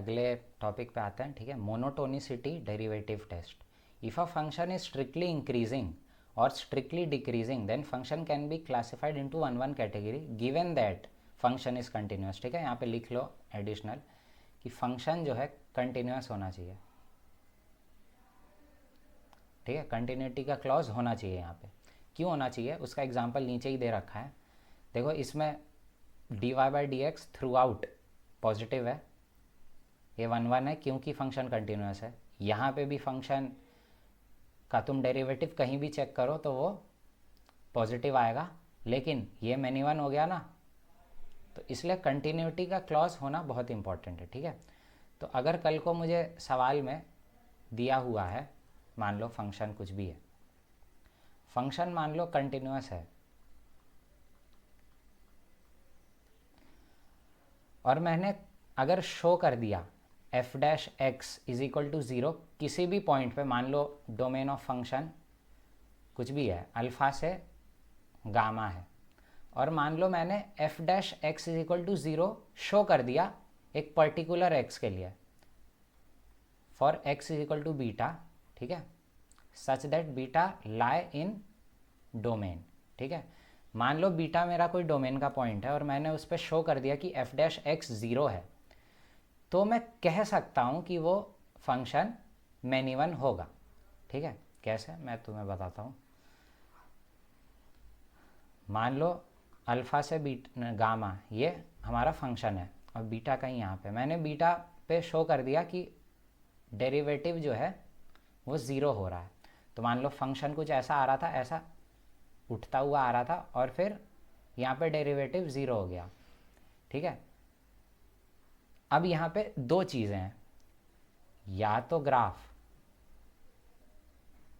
अगले टॉपिक पे आते हैं, ठीक है। Monotonicity derivative test. If a function is strictly increasing और strictly decreasing then function can be classified into one category given that function is continuous. ठीक है, यहाँ पे लिख लो एडिशनल कि फंक्शन जो है कंटिन्यूस होना चाहिए। ठीक है, कंटिन्यूटी का क्लॉज होना चाहिए। यहाँ पे क्यों होना चाहिए उसका एग्जांपल नीचे ही दे रखा है। देखो इसमें D Y by D X throughout positive है, ये 1 है क्योंकि फंक्शन कंटिन्यूस है। यहाँ पे भी फंक्शन का तुम डेरिवेटिव कहीं भी चेक करो तो वो पॉजिटिव आएगा, लेकिन ये मैनी वन हो गया ना, तो इसलिए कंटिन्यूटी का क्लॉज होना बहुत इंपॉर्टेंट है। ठीक है, तो अगर कल को मुझे सवाल में दिया हुआ है, मान लो फंक्शन कुछ भी है, फंक्शन मान लो कंटिन्यूस है और मैंने अगर शो कर दिया F dash X is equal to zero किसी भी पॉइंट पे, मान लो डोमेन ऑफ फंक्शन कुछ भी है, अल्फ़ा से गामा है, और मान लो मैंने F dash X is equal to zero show कर दिया एक पर्टिकुलर एक्स के लिए, for X is equal to beta, ठीक है, such that beta lie in domain. ठीक है, मान लो बीटा मेरा कोई डोमेन का पॉइंट है और मैंने उस पर शो कर दिया कि एफ डैश एक्स ज़ीरो है, तो मैं कह सकता हूँ कि वो फंक्शन मैनी वन होगा। ठीक है, कैसे मैं तुम्हें बताता हूँ। मान लो अल्फ़ा से गामा ये हमारा फंक्शन है और बीटा कहीं यहाँ पे, मैंने बीटा पे शो कर दिया कि डेरिवेटिव जो है वो ज़ीरो हो रहा है, तो मान लो फंक्शन कुछ ऐसा आ रहा था, ऐसा उठता हुआ आ रहा था और फिर यहाँ पे डेरिवेटिव ज़ीरो हो गया। ठीक है, अब यहाँ पे दो चीज़ें हैं, या तो ग्राफ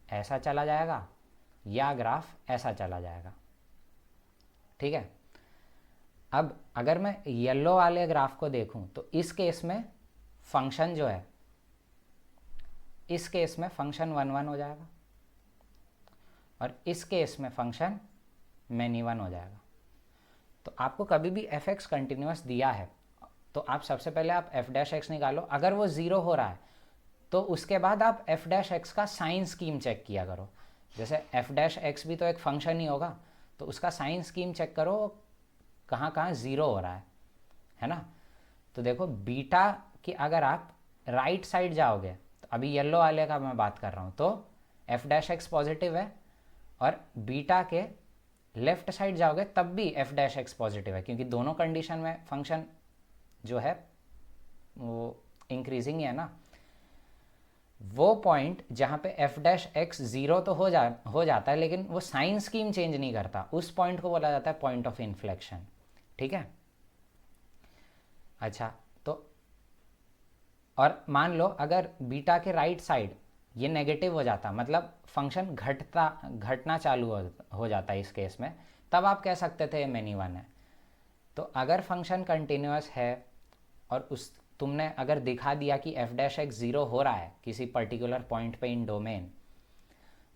ऐसा चला जाएगा या ग्राफ ऐसा चला जाएगा। ठीक है, अब अगर मैं येलो वाले ग्राफ को देखूं तो इस केस में फंक्शन जो है, इस केस में फंक्शन 1 हो जाएगा और इस केस में फंक्शन मैनी वन हो जाएगा। तो आपको कभी भी एफ एक्स कंटिन्यूस दिया है तो आप सबसे पहले आप एफ डैश एक्स निकालो, अगर वो ज़ीरो हो रहा है तो उसके बाद आप एफ डैश एक्स का साइन स्कीम चेक किया करो। जैसे एफ डैश एक्स भी तो एक फंक्शन ही होगा, तो उसका साइन स्कीम चेक करो कहाँ कहाँ ज़ीरो हो रहा है ना। तो देखो बीटा की अगर आप राइट साइड जाओगे, तो अभी येलो वाले का मैं बात कर रहा हूँ, तो एफ डैश एक्स पॉजिटिव है, और बीटा के लेफ्ट साइड जाओगे तब भी एफ डैश एक्स पॉजिटिव है, क्योंकि दोनों कंडीशन में फंक्शन जो है वो इंक्रीजिंग ही है ना। वो पॉइंट जहाँ पे एफ डैश एक्स ज़ीरो तो हो जाता है, लेकिन वो साइन स्कीम चेंज नहीं करता, उस पॉइंट को बोला जाता है पॉइंट ऑफ इन्फ्लेक्शन। ठीक है, अच्छा, तो और मान लो अगर बीटा के राइट साइड ये नेगेटिव हो जाता, मतलब फंक्शन घटना चालू हो जाता है इस केस में, तब आप कह सकते थे मैनी वन है। तो अगर फंक्शन कंटिन्यूस है और उस तुमने अगर दिखा दिया कि एफ डैश एक्स ज़ीरो हो रहा है किसी पर्टिकुलर पॉइंट पे इन डोमेन,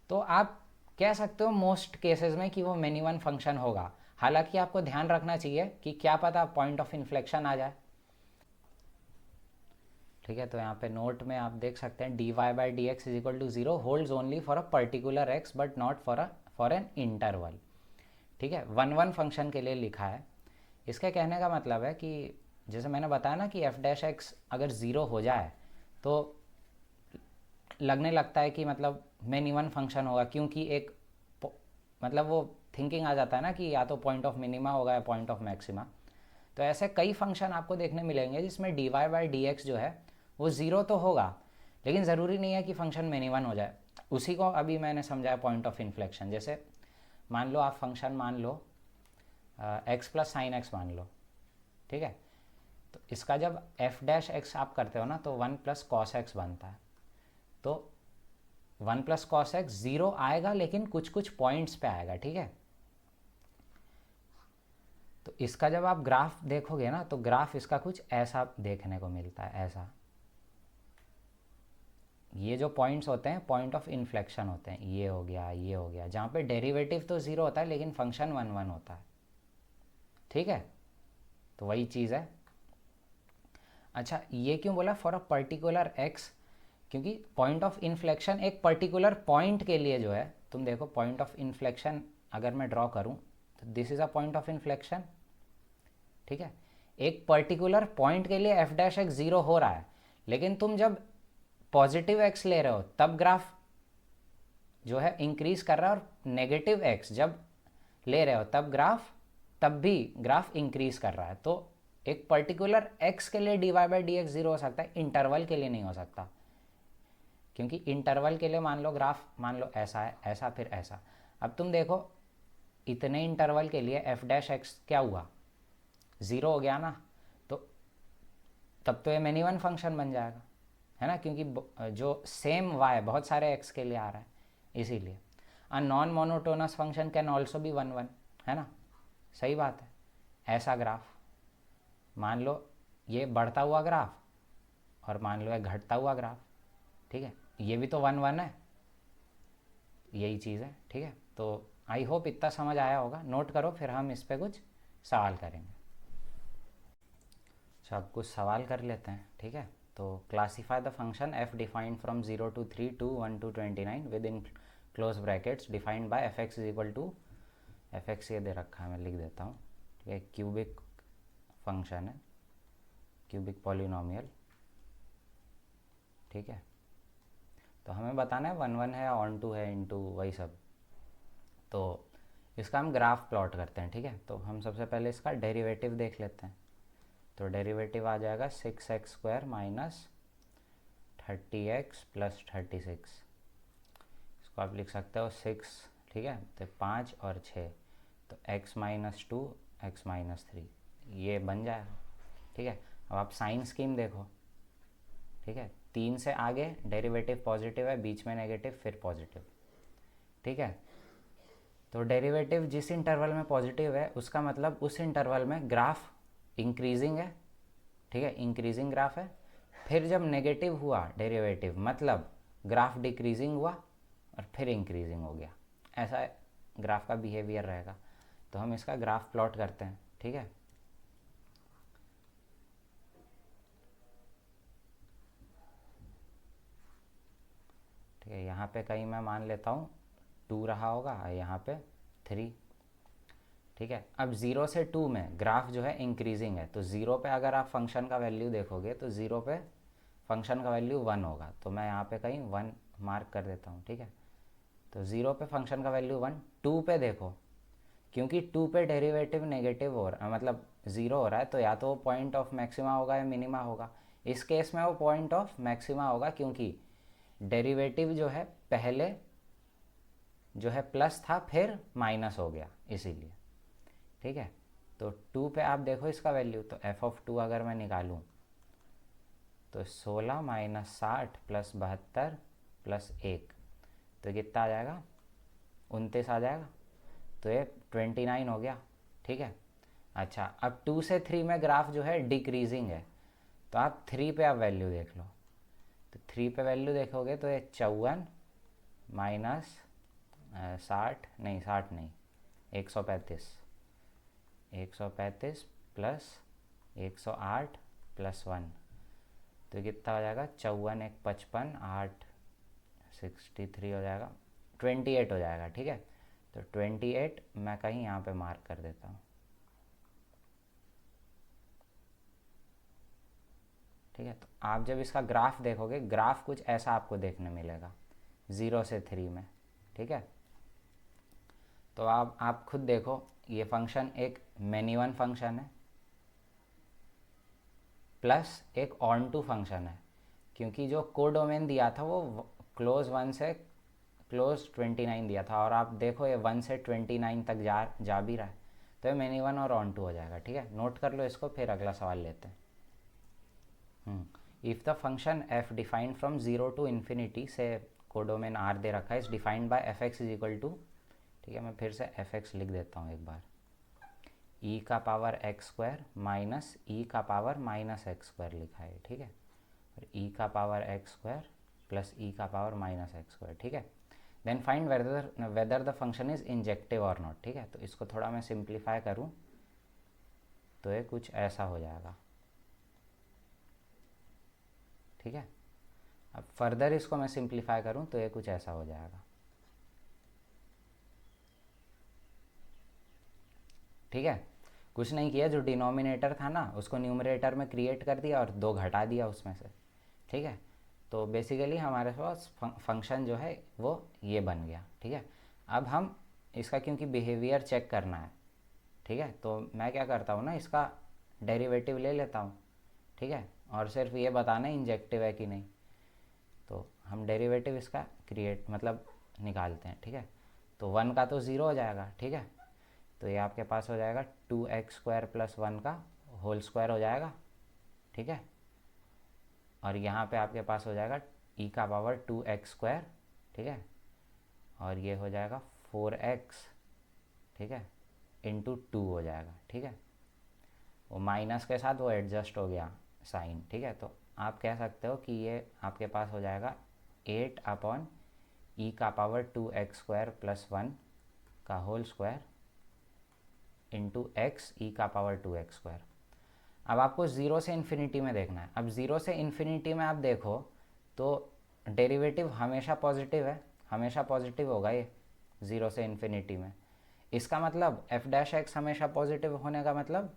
तो आप कह सकते हो मोस्ट केसेस में कि वो मैनी वन फंक्शन होगा। हालांकि आपको ध्यान रखना चाहिए कि क्या पता पॉइंट ऑफ इन्फ्लेक्शन आ जाए। ठीक है, तो यहाँ पे नोट में आप देख सकते हैं D Y by D X is equal to zero holds only for a particular X but not for an interval. ठीक है, 1 फंक्शन के लिए लिखा है। इसके कहने का मतलब है कि जैसे मैंने बताया ना कि एफ डैश एक्स अगर ज़ीरो हो जाए तो लगने लगता है कि मतलब मैनी वन फंक्शन होगा, क्योंकि एक मतलब वो थिंकिंग आ जाता है ना कि या तो पॉइंट ऑफ मिनिमा होगा या पॉइंट ऑफ मैक्सिमा। तो ऐसे कई फंक्शन आपको देखने मिलेंगे जिसमें D Y by D X जो है वो ज़ीरो तो होगा, लेकिन ज़रूरी नहीं है कि फंक्शन मैनी वन हो जाए। उसी को अभी मैंने समझाया पॉइंट ऑफ इन्फ्लेक्शन। जैसे मान लो आप फंक्शन मान लो एक्स प्लस साइन एक्स मान लो, ठीक है, तो इसका जब एफ डैश एक्स आप करते हो ना तो 1 प्लस कॉस एक्स बनता है। तो 1 प्लस कॉस एक्स ज़ीरो आएगा लेकिन कुछ कुछ पॉइंट्स पे आएगा। ठीक है, तो इसका जब आप ग्राफ देखोगे ना तो ग्राफ इसका कुछ ऐसा देखने को मिलता है, ऐसा। ये जो पॉइंट्स होते हैं पॉइंट ऑफ इन्फ्लेक्शन होते हैं, ये हो गया, ये हो गया, जहाँ पे डेरिवेटिव तो ज़ीरो होता है लेकिन फंक्शन 1 होता है। ठीक है, तो वही चीज़ है। अच्छा, ये क्यों बोला फॉर अ पर्टिकुलर एक्स? क्योंकि पॉइंट ऑफ इन्फ्लेक्शन एक पर्टिकुलर पॉइंट के लिए जो है, तुम देखो पॉइंट ऑफ इन्फ्लेक्शन अगर मैं ड्रॉ करूं तो this is a point of inflection, ठीक है। एक पर्टिकुलर पॉइंट के लिए एफ डैश एक्स ज़ीरो हो रहा है, लेकिन तुम जब पॉजिटिव एक्स ले रहे हो तब ग्राफ जो है इंक्रीज कर रहा है, और नेगेटिव एक्स जब ले रहे हो तब भी ग्राफ इंक्रीज कर रहा है। तो एक पर्टिकुलर एक्स के लिए D Y by D X zero हो सकता है, इंटरवल के लिए नहीं हो सकता। क्योंकि इंटरवल के लिए मान लो ग्राफ, मान लो ऐसा है, ऐसा, फिर ऐसा। अब तुम देखो इतने इंटरवल के लिए एफ डैश एक्स क्या हुआ, ज़ीरो हो गया ना। तो तब तो ये मैनी वन फंक्शन बन जाएगा, है ना, क्योंकि जो सेम वाई बहुत सारे एक्स के लिए आ रहा है, इसीलिए a non monotonous function can also be one one, है ना, सही बात है। ऐसा ग्राफ मान लो, ये बढ़ता हुआ ग्राफ, और मान लो ये घटता हुआ ग्राफ, ठीक है, ये भी तो वन वन है, यही चीज़ है, ठीक है। तो आई होप इतना समझ आया होगा, नोट करो, फिर हम इस पर कुछ सवाल करेंगे। अच्छा, अब कुछ सवाल कर लेते हैं, ठीक है। तो classify the function F defined from 0 to 3 to 1 to 29 within close brackets defined by F x is equal to, F X ये दे रखा है, मैं लिख देता हूँ, ठीक है। क्यूबिक फंक्शन है, क्यूबिक पॉलिनोमियल, ठीक है। तो हमें बताना है वन वन है, ऑन टू है, इनटू, वही सब। तो इसका हम ग्राफ प्लॉट करते हैं, ठीक है। तो हम सबसे पहले इसका डेरिवेटिव देख लेते हैं। तो डेरिवेटिव आ जाएगा 6x² माइनस 30x प्लस 36। इसको आप लिख सकते हो 6, ठीक है, तो 5 और 6, तो x माइनस 2, x माइनस 3, ये बन जाएगा, ठीक है। अब आप साइन स्कीम देखो, ठीक है, 3 से आगे डेरिवेटिव पॉजिटिव है, बीच में नेगेटिव, फिर पॉजिटिव, ठीक है। तो डेरिवेटिव जिस इंटरवल में पॉजिटिव है उसका मतलब उस इंटरवल में ग्राफ इंक्रीजिंग है, ठीक है, इंक्रीजिंग ग्राफ है। फिर जब नेगेटिव हुआ डेरिवेटिव मतलब ग्राफ डिक्रीजिंग हुआ, और फिर इंक्रीजिंग हो गया, ऐसा ग्राफ का बिहेवियर रहेगा। तो हम इसका ग्राफ प्लॉट करते हैं, ठीक है। ठीक है, यहाँ पे कहीं मैं मान लेता हूँ 2 रहा होगा, यहाँ पे 3, ठीक है। अब 0 से 2 में ग्राफ जो है इंक्रीजिंग है, तो 0 पे अगर आप फंक्शन का वैल्यू देखोगे तो 0 पे फंक्शन का वैल्यू 1 होगा, तो मैं यहाँ पे कहीं 1 मार्क कर देता हूँ, ठीक है। तो 0 पे फंक्शन का वैल्यू 1, 2 पे देखो, क्योंकि 2 पे डेरिवेटिव नेगेटिव हो रहा है, मतलब 0 हो रहा है, तो या तो वो पॉइंट ऑफ मैक्सिमा होगा या मिनिमा होगा। इस केस में वो पॉइंट ऑफ मैक्सिमा होगा, क्योंकि डेरिवेटिव जो है पहले जो है प्लस था, फिर माइनस हो गया, इसीलिए, ठीक है। तो 2 पे आप देखो इसका वैल्यू, तो एफ ऑफ 2 अगर मैं निकालूँ तो 16 माइनस 60 प्लस 72 प्लस 1, तो कितना आ जाएगा, 29 आ जाएगा। तो ये 29 हो गया, ठीक है। अच्छा, अब 2 से 3 में ग्राफ जो है डिक्रीजिंग है, तो आप 3 पे आप वैल्यू देख लो। तो 3 पे वैल्यू देखोगे तो ये 54 माइनस 60 नहीं, 60 नहीं, 135, 135 प्लस 108 प्लस 1, तो कितना हो जाएगा, 54 1 55, 8 63 हो जाएगा, 28 हो जाएगा, ठीक है। तो 28 मैं कहीं यहाँ पे मार्क कर देता हूँ, ठीक है। तो आप जब इसका ग्राफ देखोगे, ग्राफ कुछ ऐसा आपको देखने मिलेगा 0 से 3 में, ठीक है। तो आप खुद देखो, ये फंक्शन एक मैनी वन फंक्शन है प्लस एक ऑन टू फंक्शन है, क्योंकि जो कोडोमेन दिया था वो क्लोज 1 से क्लोज 29 दिया था, और आप देखो ये 1 से 29 तक जा भी रहा है, तो ये मैनी वन और ऑन टू हो जाएगा, ठीक है। नोट कर लो इसको, फिर अगला सवाल लेते हैं। If the function F defined from 0 to infinity से कोडोमेन आर दे रखा है, is defined by F x is equal to, ठीक है, मैं फिर से एफ एक्स लिख देता हूँ एक बार, ई का पावर एक्स स्क्वायर माइनस ई का पावर माइनस एक्स स्क्वायर लिखा है, ठीक है, और ई का power X square plus E का पावर माइनस एक्स स्क्वायर, ठीक है। Then find whether the function is injective और नॉट, ठीक है। तो इसको थोड़ा मैं सिंप्लीफाई करूँ तो ये कुछ ऐसा हो जाएगा, ठीक है। अब फर्दर इसको मैं सिंप्लीफाई करूं तो ये कुछ ऐसा हो जाएगा, ठीक है। कुछ नहीं किया, जो डिनोमिनेटर था ना उसको न्यूमरेटर में क्रिएट कर दिया और 2 घटा दिया उसमें से, ठीक है। तो बेसिकली हमारे पास फंक्शन जो है वो ये बन गया, ठीक है। अब हम इसका क्योंकि बिहेवियर चेक करना है, ठीक है, तो मैं क्या करता हूँ ना, इसका डेरिवेटिव ले लेता हूँ, ठीक है, और सिर्फ ये बताना इंजेक्टिव है कि नहीं। तो हम डेरिवेटिव इसका क्रिएट मतलब निकालते हैं, ठीक है। तो 1 का तो 0 हो जाएगा, ठीक है। तो ये आपके पास हो जाएगा 2x² + 1 का होल स्क्वायर हो जाएगा, ठीक है। और यहाँ पे आपके पास हो जाएगा e⁻²x², ठीक है। और ये हो जाएगा 4x, ठीक है, इंटू 2 हो जाएगा, ठीक है। वो माइनस के साथ वो एडजस्ट हो गया साइन, ठीक है। तो आप कह सकते हो कि ये आपके पास हो जाएगा 8/e⁻²x² + 1 का whole square into x e⁻²x²। अब आपको 0 से इन्फिनिटी में देखना है। अब 0 से इन्फिनिटी में आप देखो तो डेरिवेटिव हमेशा पॉजिटिव है, हमेशा पॉजिटिव होगा ये 0 से इन्फिनिटी में। इसका मतलब f' हमेशा पॉजिटिव होने का मतलब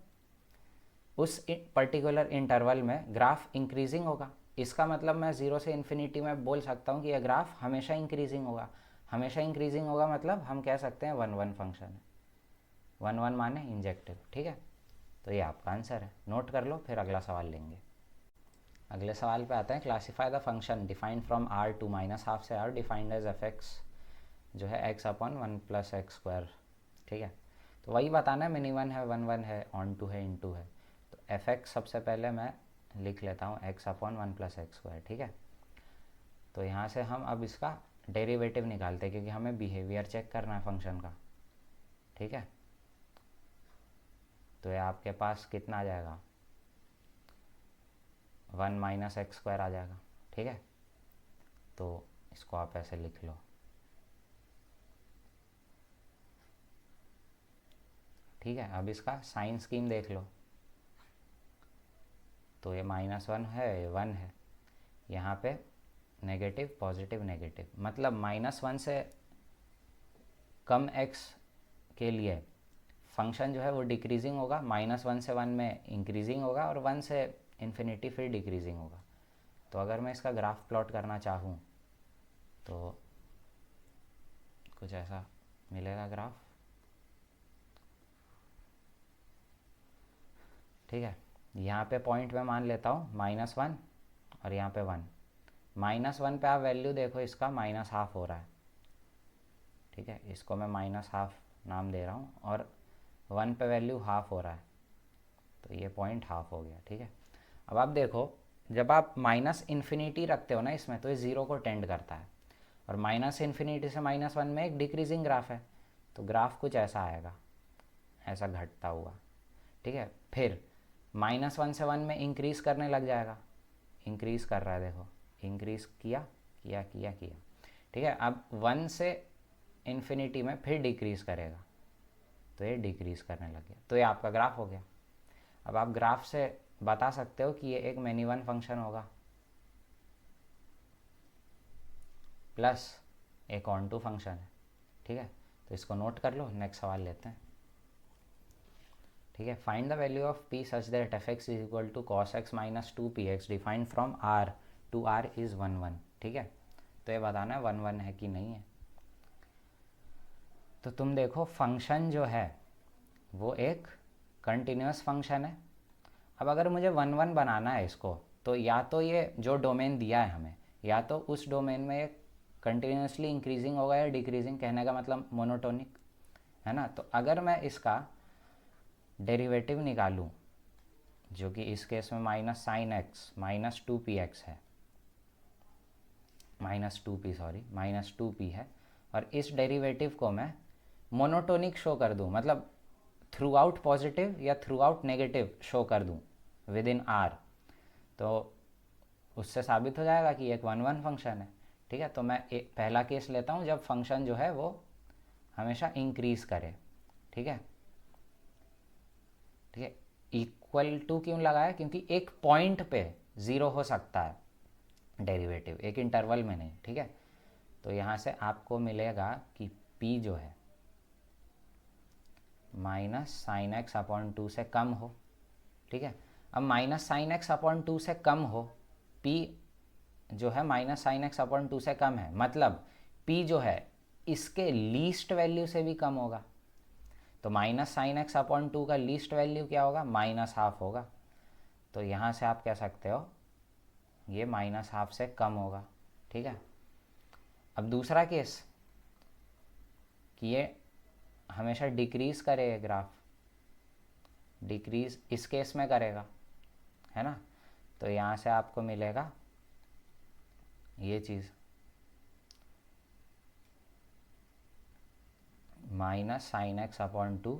उस पर्टिकुलर इंटरवल में ग्राफ इंक्रीजिंग होगा। इसका मतलब मैं 0 से इन्फिनिटी में बोल सकता हूँ कि यह ग्राफ हमेशा इंक्रीजिंग होगा। हमेशा इंक्रीजिंग होगा मतलब हम कह सकते हैं 1 1 फंक्शन है, 1 1 माने इंजेक्टिव, ठीक है। तो ये आपका आंसर है, नोट कर लो, फिर अगला सवाल लेंगे। अगले सवाल पे आते हैं। Classify the function defined from r to -½ से r डिफाइंड एज f(x) जो है x/1 + x², ठीक है। तो वही बताना है, मिनी 1 है, 1 1 है, ऑन 2 है, इनटू है। तो f(x) सबसे पहले मैं लिख लेता हूँ x/1 + x², ठीक है। तो यहाँ से हम अब इसका डेरिवेटिव निकालते हैं क्योंकि हमें बिहेवियर चेक करना है फंक्शन का, ठीक है। तो ये आपके पास कितना आ जाएगा, 1 - x² आ जाएगा, ठीक है। तो इसको आप ऐसे लिख लो, ठीक है। अब इसका साइन स्कीम देख लो। तो ये -1 है, ये 1 है, यहाँ पे नेगेटिव पॉजिटिव नेगेटिव, मतलब -1 से कम x के लिए फंक्शन जो है वो डिक्रीजिंग होगा, -1 से 1 में इंक्रीजिंग होगा और 1 से इन्फिनिटी फिर डिक्रीजिंग होगा। तो अगर मैं इसका ग्राफ प्लॉट करना चाहूँ तो कुछ ऐसा मिलेगा ग्राफ, ठीक है। यहाँ पे पॉइंट में मान लेता हूँ -1 और यहाँ पे 1। -1 पे आप वैल्यू देखो, इसका -½ हो रहा है, ठीक है। इसको मैं -½ नाम दे रहा हूँ और 1 पे वैल्यू ½ हो रहा है, तो ये पॉइंट ½ हो गया, ठीक है। अब आप देखो, जब आप -∞ रखते हो ना इसमें, तो ये 0 को टेंड करता है और -∞ से -1 में एक डिक्रीजिंग ग्राफ है, तो ग्राफ कुछ ऐसा आएगा, ऐसा घटता हुआ, ठीक है। फिर -1 से 1 में इंक्रीज़ करने लग जाएगा, इंक्रीज़ कर रहा है, देखो इंक्रीज़ किया किया किया किया, ठीक है। अब 1 से इन्फिनिटी में फिर डिक्रीज़ करेगा, तो ये डिक्रीज़ करने लग गया, तो ये आपका ग्राफ हो गया। अब आप ग्राफ से बता सकते हो कि ये एक मिनी 1 फंक्शन होगा प्लस एक ऑन 2 फंक्शन है, ठीक है। तो इसको नोट कर लो, नेक्स्ट सवाल लेते हैं, ठीक है। Find the value of p such that f(x) = cos x - 2px defined from r to r is 1 1, ठीक है। तो ये बताना है 1 1 है कि नहीं है। तो तुम देखो, फंक्शन जो है वो एक कंटिन्यूस फंक्शन है। अब अगर मुझे 1 1 बनाना है इसको, तो या तो ये जो डोमेन दिया है हमें, या तो उस डोमेन में एक कंटिन्यूसली इंक्रीजिंग होगा या डिक्रीजिंग, कहने का मतलब मोनोटोनिक, है ना। तो अगर मैं इसका डेरिवेटिव निकालूं, जो कि इस केस में -sin x -2px है, -2p है, और इस डेरिवेटिव को मैं मोनोटोनिक शो कर दूं, मतलब थ्रू आउट पॉजिटिव या थ्रू आउट नेगेटिव शो कर दूं विद इन r, तो उससे साबित हो जाएगा कि एक 1 1 फंक्शन है, ठीक है। तो मैं एक पहला केस लेता हूँ जब फंक्शन जो है वो हमेशा इंक्रीज करे, ठीक है, ठीक है। इक्वल टू क्यों लगाया, क्योंकि एक पॉइंट पे 0 हो सकता है, डेरिवेटिव, एक इंटरवल में नहीं, ठीक है। तो यहाँ से आपको मिलेगा कि p जो है माइनस साइन एक्स अपॉन 2 से कम हो, ठीक है। अब माइनस साइन एक्स अपॉन 2 से कम हो, p जो है माइनस साइन एक्स अपॉन 2 से कम है, मतलब p जो है इसके लीस्ट वैल्यू से भी कम होगा। तो माइनस साइन एक्स अपॉन 2 का लीस्ट वैल्यू क्या होगा, माइनस हाफ होगा। तो यहाँ से आप कह सकते हो ये माइनस हाफ से कम होगा, ठीक है। अब दूसरा केस कि ये हमेशा डिक्रीज़ करेगा ग्राफ, डिक्रीज़ इस केस में करेगा, है ना। तो यहाँ से आपको मिलेगा ये चीज़ माइनस साइन एक्स अपॉन 2,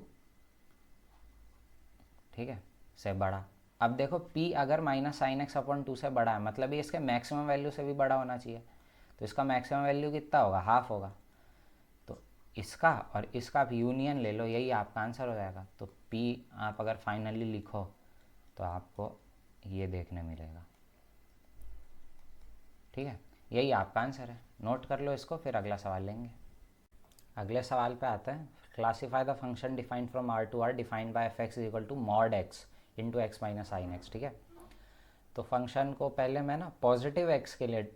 ठीक है, से बड़ा। अब देखो p अगर माइनस साइन एक्स अपॉन 2 से बड़ा है, मतलब ये इसके मैक्सिमम वैल्यू से भी बड़ा होना चाहिए। तो इसका मैक्सिमम वैल्यू कितना होगा, हाफ होगा। तो इसका और इसका भी यूनियन ले लो, यही आपका आंसर हो जाएगा। तो p आप अगर फाइनली लिखो तो आपको ये देखने मिलेगा, ठीक है। यही आपका आंसर है, नोट कर लो इसको, फिर अगला सवाल लेंगे। अगले सवाल पे आते हैं। Classify the function defined from R to R defined by F x is equal to mod X into X minus sine X, ठीक है। तो फंक्शन को पहले मैं ना पॉजिटिव एक्स के लिए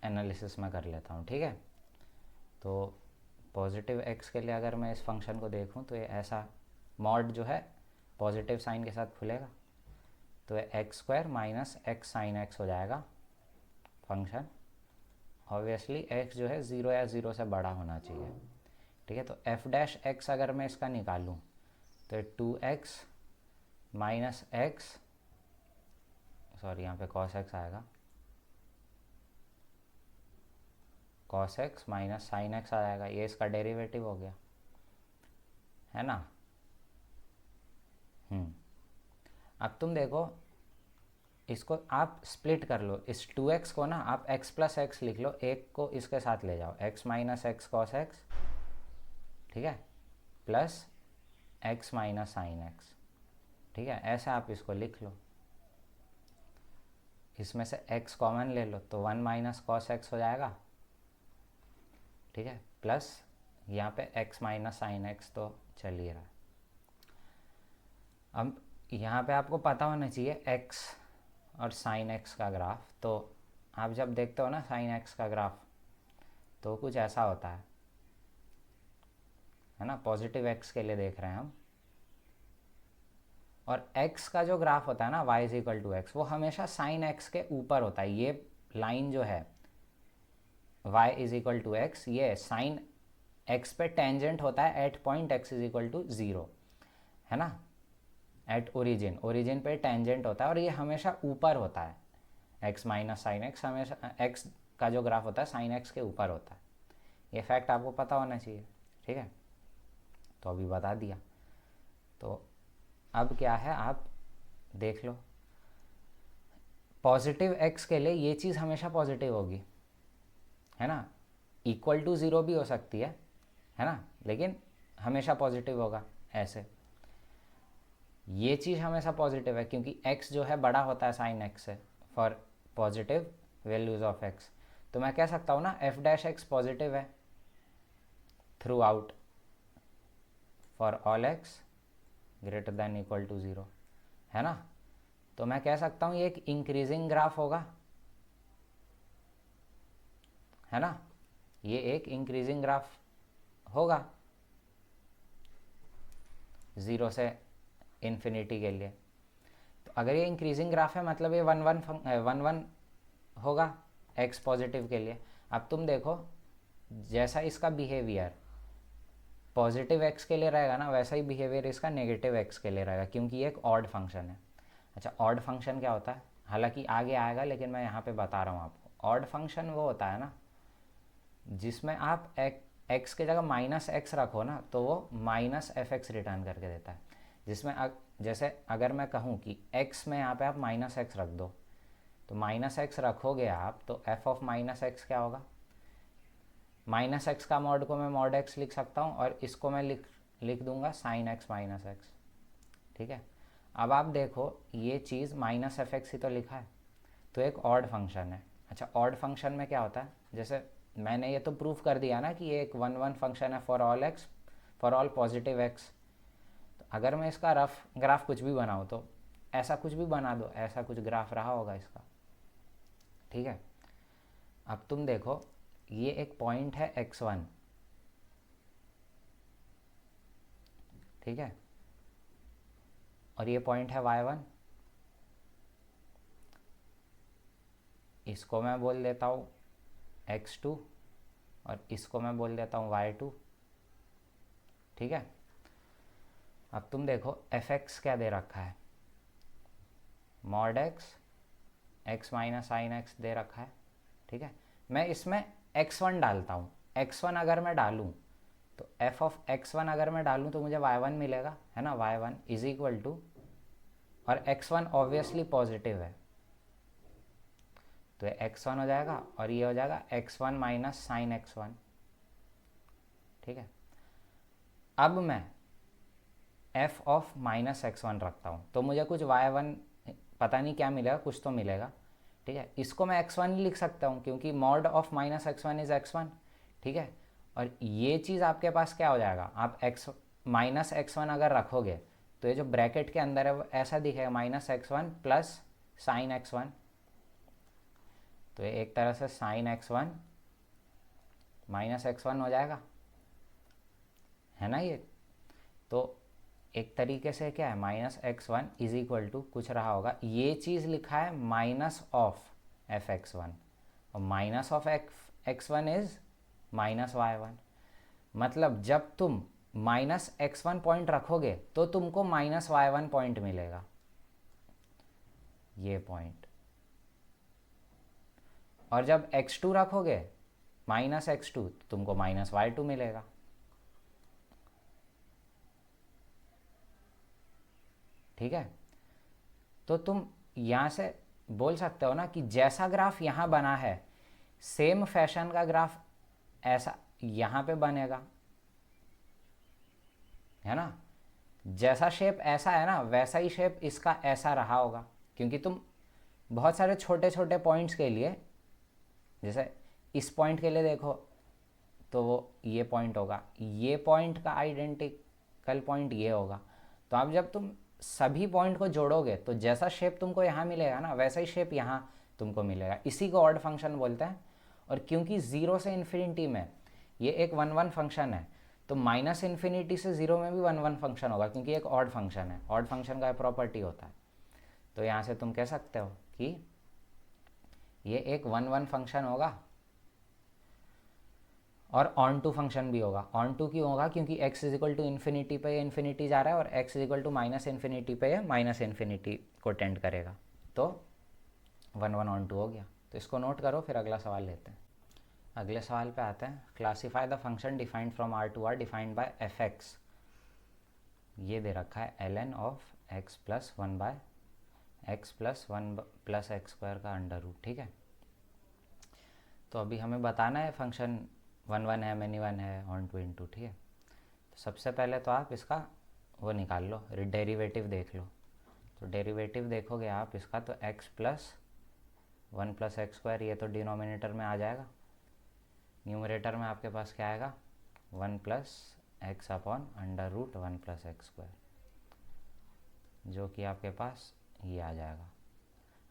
एनालिसिस में कर लेता हूँ, ठीक है। तो पॉजिटिव एक्स के लिए अगर मैं इस फंक्शन को देखूँ तो ये ऐसा मॉड जो है पॉजिटिव साइन के साथ खुलेगा, तो ये x square minus x sine x हो जाएगा फंक्शन। ऑब्वियसली एक्स जो है 0 या 0 से बड़ा होना चाहिए, ठीक है। तो एफ डैश एक्स अगर मैं इसका निकालूँ तो 2x माइनस एक्स, सॉरी यहाँ पे cos x आएगा, cos x minus sine x आ जाएगा, ये इसका डेरिवेटिव हो गया, है ना। अब तुम देखो इसको आप स्प्लिट कर लो, इस 2x को ना आप x प्लस एक्स लिख लो, एक को इसके साथ ले जाओ, x minus x cos x, ठीक है, plus x minus sine X, ठीक है। ऐसे आप इसको लिख लो, इसमें से x कॉमन ले लो तो 1 माइनस कॉस एक्स हो जाएगा, ठीक है, प्लस यहाँ पे x माइनस साइन एक्स तो चल ही रहा है। अब यहाँ पे आपको पता होना चाहिए x और साइन एक्स का ग्राफ। तो आप जब देखते हो ना साइन एक्स का ग्राफ तो कुछ ऐसा होता है ना, पॉजिटिव एक्स के लिए देख रहे हैं हम। और x का जो ग्राफ होता है ना y is equal to X, वो हमेशा साइन एक्स के ऊपर होता है। ये लाइन जो है y is equal to X, ये साइन x पे टेंजेंट होता है at point x is equal to 0, है ना, एट ओरिजिन, ओरिजिन पे टेंजेंट होता है और ये हमेशा ऊपर होता है। x माइनस साइन एक्स हमेशा x का जो ग्राफ होता है साइन एक्स के ऊपर होता है। ये फैक्ट आपको पता होना चाहिए, ठीक है। तो अभी बता दिया। तो अब क्या है आप देख लो, पॉजिटिव x के लिए ये चीज़ हमेशा पॉजिटिव होगी, है ना, इक्वल टू 0 भी हो सकती है ना, लेकिन हमेशा पॉजिटिव होगा। ऐसे ये चीज़ हमेशा पॉजिटिव है क्योंकि x जो है बड़ा होता है साइन x से for positive values of x। तो मैं कह सकता हूँ ना एफ डैश एक्स पॉजिटिव है throughout for all x greater than equal to 0, है ना। तो मैं कह सकता हूँ ये एक इंक्रीजिंग ग्राफ होगा, है ना, ये एक इंक्रीजिंग ग्राफ होगा 0 से इन्फिनिटी के लिए। तो अगर ये इंक्रीजिंग ग्राफ है मतलब ये 1 1 होगा x पॉजिटिव के लिए। अब तुम देखो जैसा इसका बिहेवियर पॉजिटिव x के लिए रहेगा ना, वैसा ही बिहेवियर इसका नेगेटिव x के लिए रहेगा, क्योंकि ये एक ऑड फंक्शन है। अच्छा, ऑड फंक्शन क्या होता है, हालांकि आगे आएगा लेकिन मैं यहाँ पे बता रहा हूँ आपको। ऑड फंक्शन वो होता है ना जिसमें आप x के जगह माइनस एक्स रखो ना तो वो माइनस एफ एक्स रिटर्न करके देता है। जिसमें जैसे अगर मैं कहूँ कि x में यहाँ पे आप माइनस एक्स रख दो, तो माइनस एक्स रखोगे आप तो f ऑफ माइनस एक्स क्या होगा, माइनस एक्स का मॉड को मैं मॉड एक्स लिख सकता हूँ और इसको मैं लिख दूंगा साइन एक्स माइनस एक्स, ठीक है। अब आप देखो ये चीज़ माइनस एफ एक्स ही तो लिखा है, तो एक ऑड फंक्शन है। अच्छा, ऑड फंक्शन में क्या होता है, जैसे मैंने ये तो प्रूफ कर दिया ना कि ये एक 1 1 फंक्शन है for all x, for all positive x. तो अगर मैं इसका रफ ग्राफ कुछ भी बनाऊँ तो ऐसा कुछ भी बना दो, ऐसा कुछ ग्राफ रहा होगा इसका। ठीक है, अब तुम देखो ये एक पॉइंट है x1, ठीक है, और ये पॉइंट है y1। इसको मैं बोल देता हूँ x2 और इसको मैं बोल देता हूँ y2। ठीक है, अब तुम देखो fx क्या दे रखा है, mod x minus sine x दे रखा है। ठीक है, मैं इसमें x1 डालता हूँ। x1 अगर मैं डालूँ तो f ऑफ x1 अगर मैं डालूँ तो मुझे y1 मिलेगा, है ना, y1 इज इक्वल टू, और x1 ऑब्वियसली पॉजिटिव है तो ये x1 हो जाएगा और ये हो जाएगा x1 माइनस साइन x1। ठीक है, अब मैं f ऑफ माइनस x1 रखता हूँ तो मुझे कुछ y1 पता नहीं क्या मिलेगा, कुछ तो मिलेगा। ठीक है, इसको मैं x1 ही लिख सकता हूँ क्योंकि mod of minus x1 is x1। ठीक है, और ये चीज़ आपके पास क्या हो जाएगा, आप x माइनस x1 अगर रखोगे तो ये जो ब्रैकेट के अंदर है वो ऐसा दिखेगा, minus x1 plus sign x1। तो ये एक तरह से साइन x1 माइनस x1 हो जाएगा, है ना। ये तो एक तरीके से क्या है, minus x1 is equal to कुछ रहा होगा, ये चीज़ लिखा है माइनस ऑफ fx1 और minus of x1 is minus y1। मतलब जब तुम माइनस x1 पॉइंट रखोगे तो तुमको माइनस y1 पॉइंट मिलेगा, ये पॉइंट। और जब x2 रखोगे माइनस x2 तो तुमको माइनस y2 मिलेगा। ठीक है, तो तुम यहाँ से बोल सकते हो ना कि जैसा ग्राफ यहाँ बना है सेम फैशन का ग्राफ ऐसा यहाँ पे बनेगा, है ना। जैसा शेप ऐसा है ना वैसा ही शेप इसका ऐसा रहा होगा, क्योंकि तुम बहुत सारे छोटे छोटे पॉइंट्स के लिए, जैसे इस पॉइंट के लिए देखो तो वो ये पॉइंट होगा, ये पॉइंट का आइडेंटिकल पॉइंट ये होगा। तो अब जब तुम सभी पॉइंट को जोड़ोगे तो जैसा शेप तुमको यहाँ मिलेगा ना वैसा ही शेप यहाँ तुमको मिलेगा, इसी को ऑड फंक्शन बोलते हैं। और क्योंकि 0 से इन्फिनिटी में ये एक 1 1 फंक्शन है तो माइनस इन्फिनिटी से 0 में भी 1 1 फंक्शन होगा, क्योंकि एक ऑड फंक्शन है, ऑड फंक्शन का प्रॉपर्टी होता है। तो यहाँ से तुम कह सकते हो कि ये एक 1 1 फंक्शन होगा और ऑन टू फंक्शन भी होगा। ऑन टू क्यों होगा, क्योंकि x is equal to infinity पे इन्फिनिटी जा रहा है और x is equal to minus infinity पे माइनस इन्फिनिटी को टेंड करेगा, तो 1 1 ऑन टू हो गया। तो इसको नोट करो, फिर अगला सवाल लेते हैं। अगले सवाल पे आते हैं। Classify the function defined from R to R defined by F X. ये दे रखा है ln of x plus 1 by X plus 1 plus X square का अंडर रूट। ठीक है, तो अभी हमें बताना है फंक्शन 1 1 है, मैनी 1 है, ऑन टू इंटू। ठीक है, तो सबसे पहले तो आप इसका वो निकाल लो, डेरिवेटिव देख लो। तो डेरिवेटिव देखोगे आप इसका तो x plus 1 plus X square, ये तो डिनोमिनेटर में आ जाएगा। न्यूमरेटर में आपके पास क्या आएगा, 1 plus X upon under root 1 plus X square, जो कि आपके पास ये आ जाएगा।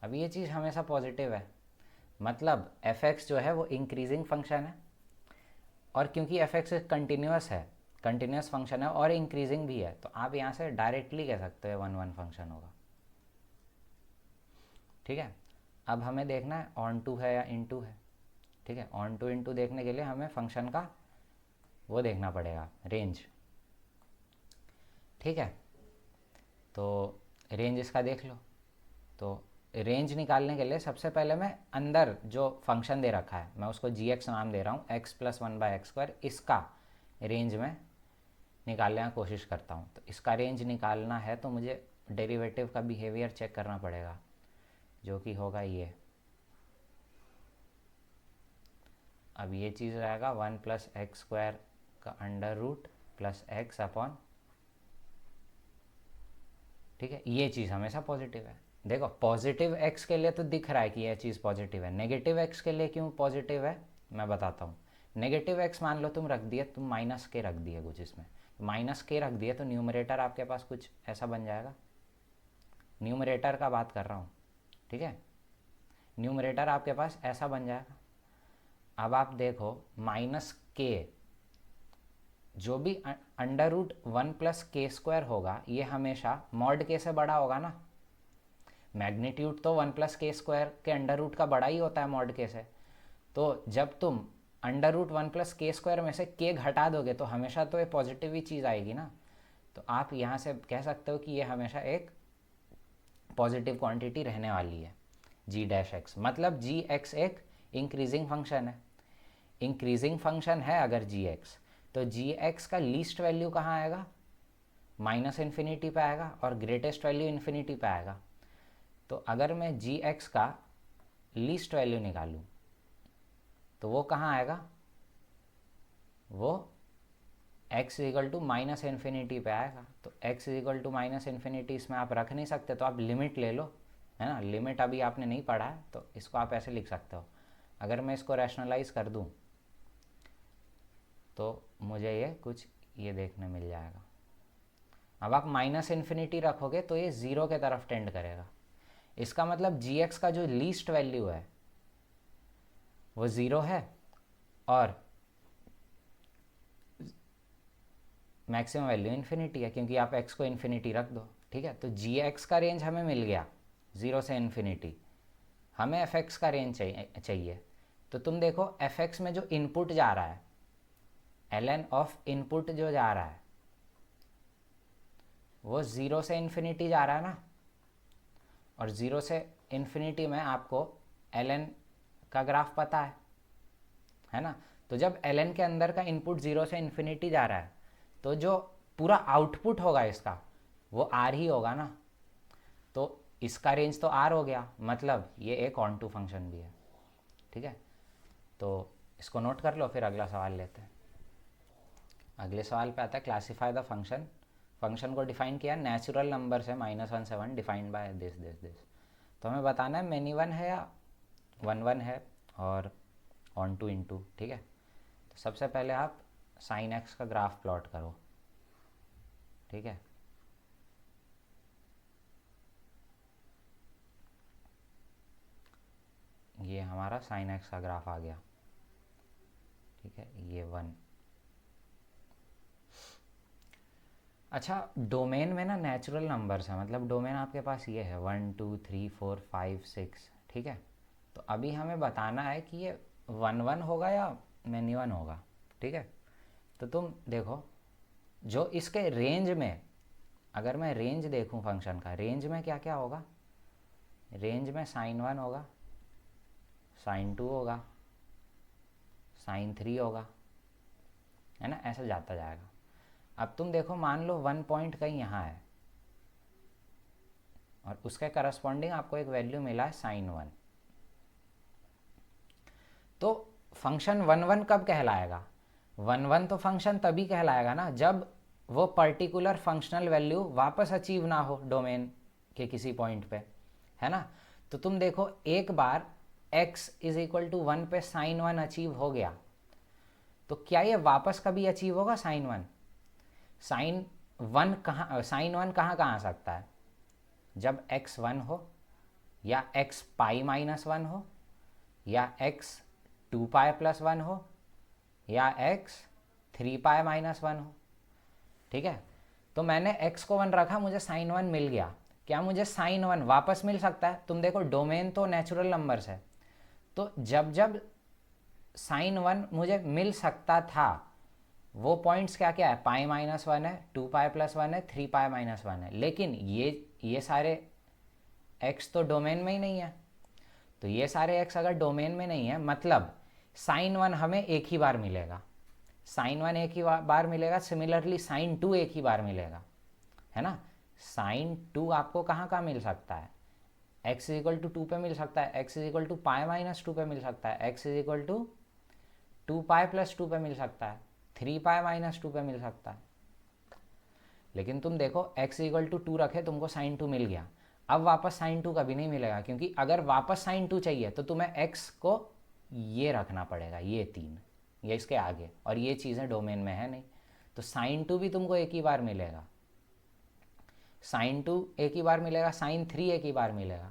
अब ये चीज़ हमेशा पॉजिटिव है, मतलब f(x) जो है वो इंक्रीजिंग फंक्शन है, और क्योंकि f(x) कंटिन्यूस है, कंटिन्यूस फंक्शन है और इंक्रीजिंग भी है, तो आप यहाँ से डायरेक्टली कह सकते हो 1 1 फंक्शन होगा। ठीक है, अब हमें देखना है ऑन टू है या इनटू है। ठीक है, ऑन टू इनटू देखने के लिए हमें फंक्शन का वो देखना पड़ेगा, रेंज। ठीक है, तो रेंज इसका देख लो। तो रेंज निकालने के लिए सबसे पहले मैं अंदर जो फंक्शन दे रखा है मैं उसको g(x) नाम दे रहा हूँ, x plus 1 by X square, इसका रेंज में निकालने की कोशिश करता हूँ। तो इसका रेंज निकालना है तो मुझे डेरिवेटिव का बिहेवियर चेक करना पड़ेगा, जो कि होगा ये। अब ये चीज़ रहेगा 1 प्लस एक्स स्क्वायर का under root plus X upon, ठीक है, ये चीज़ हमेशा पॉजिटिव है। देखो पॉजिटिव एक्स के लिए तो दिख रहा है कि यह चीज़ पॉजिटिव है, नेगेटिव एक्स के लिए क्यों पॉजिटिव है मैं बताता हूँ। नेगेटिव एक्स मान लो तुम रख दिए, तुम माइनस के रख दिए कुछ इसमें, माइनस के रख दिए तो न्यूमरेटर आपके पास कुछ ऐसा बन जाएगा। न्यूमरेटर का बात कर रहा हूँ, ठीक है, न्यूमरेटर आपके पास ऐसा बन जाएगा। अब आप देखो माइनस के, जो भी अंडर रूट 1+k² होगा ये हमेशा मॉड के से बड़ा होगा ना। मैग्नीट्यूड तो 1+k² के अंडर रूट का बड़ा ही होता है मॉड के से। तो जब तुम अंडर रूट 1+k² में से k घटा दोगे तो हमेशा तो ये पॉजिटिव ही चीज़ आएगी ना। तो आप यहाँ से कह सकते हो कि ये हमेशा एक पॉजिटिव क्वांटिटी रहने वाली है g'(x), मतलब g(x) एक इंक्रीजिंग फंक्शन है। इंक्रीजिंग फंक्शन है अगर g(x), तो g(x) का लीस्ट वैल्यू कहाँ आएगा, -∞ पे आएगा और ग्रेटेस्ट वैल्यू इन्फिनिटी पे आएगा। तो अगर मैं g(x) का लीस्ट वैल्यू निकालूं तो वो कहाँ आएगा, वो x =−∞ पे आएगा। तो x =−∞ इसमें आप रख नहीं सकते, तो आप लिमिट ले लो, है ना। लिमिट अभी आपने नहीं पढ़ा है तो इसको आप ऐसे लिख सकते हो। अगर मैं इसको रैशनलाइज कर दूं तो मुझे ये कुछ ये देखने मिल जाएगा। अब आप -∞ रखोगे तो ये 0 के तरफ टेंड करेगा। इसका मतलब g(x) का जो लीस्ट वैल्यू है वो 0 है और मैक्सिमम वैल्यू इन्फिनिटी है, क्योंकि आप x को इन्फिनिटी रख दो, ठीक है। तो g(x) का रेंज हमें मिल गया 0 से इन्फिनिटी, हमें f(x) का रेंज चाहिए। तो तुम देखो f(x) में जो इनपुट जा रहा है, ln ऑफ इनपुट जो जा रहा है वो 0 से इन्फिनिटी जा रहा है ना, और 0 से इन्फिनिटी में आपको ln का ग्राफ पता है ना। तो जब ln के अंदर का इनपुट 0 से इन्फिनिटी जा रहा है तो जो पूरा आउटपुट होगा इसका वो r ही होगा ना। तो इसका रेंज तो r हो गया, मतलब ये एक ऑन टू फंक्शन भी है, ठीक है। तो इसको नोट कर लो, फिर अगला सवाल लेते हैं। अगले सवाल पे आता है क्लासीफाई द फंक्शन। फंक्शन को डिफाइन किया नेचुरल नंबर से -1 से 1 defined by this this this. तो हमें बताना है मैनी 1 है या 1 है और ऑन टू इनटू, ठीक है। तो सबसे पहले आप sin x का ग्राफ प्लॉट करो, ठीक है। ये हमारा sin x का ग्राफ आ गया, ठीक है, ये 1। अच्छा, डोमेन में ना नेचुरल नंबर्स है, मतलब डोमेन आपके पास ये है 1 2 3 4 5 6, ठीक है। तो अभी हमें बताना है कि ये 1 होगा या मैनी 1 होगा, ठीक है। तो तुम देखो जो इसके रेंज में, अगर मैं रेंज देखूं फंक्शन का, रेंज में क्या क्या होगा, रेंज में sin 1 होगा, sin 2 होगा, sin 3 होगा, है ना, ऐसा जाता जाएगा। अब तुम देखो मान लो 1 पॉइंट कहीं यहाँ है और उसके करस्पॉन्डिंग आपको एक वैल्यू मिला है sin 1। तो फंक्शन 1 कब कहलाएगा, 1 तो फंक्शन तभी कहलाएगा ना जब वो पर्टिकुलर फंक्शनल वैल्यू वापस अचीव ना हो डोमेन के किसी पॉइंट पे, है ना। तो तुम देखो एक बार x = 1 पे sin 1 अचीव हो गया तो क्या ये वापस कभी अचीव होगा sin 1? sin 1 कहाँ आ सकता है, जब x 1 हो या x π-1 हो या x 2π+1 हो या x 3π-1 हो, ठीक है। तो मैंने x को 1 रखा, मुझे sin 1 मिल गया, क्या मुझे sin 1 वापस मिल सकता है? तुम देखो डोमेन तो नेचुरल नंबर्स है, तो जब जब sin 1 मुझे मिल सकता था वो पॉइंट्स क्या क्या है, π-1 है, 2π+1 है, 3π-1 है। लेकिन ये सारे x तो डोमेन में ही नहीं है, तो ये सारे x अगर डोमेन में नहीं है मतलब sin 1 हमें एक ही बार मिलेगा, sin 1 एक ही बार मिलेगा, सिमिलरली sin 2 एक ही बार मिलेगा, है ना। sin 2 आपको कहाँ मिल सकता है, x = 2 पे मिल सकता है, x = π-2 पे मिल सकता है, x = 2π+2 पे मिल सकता है, 3π-2 पे मिल सकता है। लेकिन तुम देखो x = 2 रखे, तुमको sin 2 मिल गया। अब वापस साइन 2 कभी नहीं मिलेगा, क्योंकि अगर वापस साइन 2 चाहिए तो तुम्हें x को ये रखना पड़ेगा, ये 3, ये इसके आगे, और ये चीज़ें डोमेन में है नहीं, तो साइन 2 भी तुमको एक ही बार मिलेगा, साइन 2 एक ही बार मिलेगा, साइन 3 एक ही बार मिलेगा।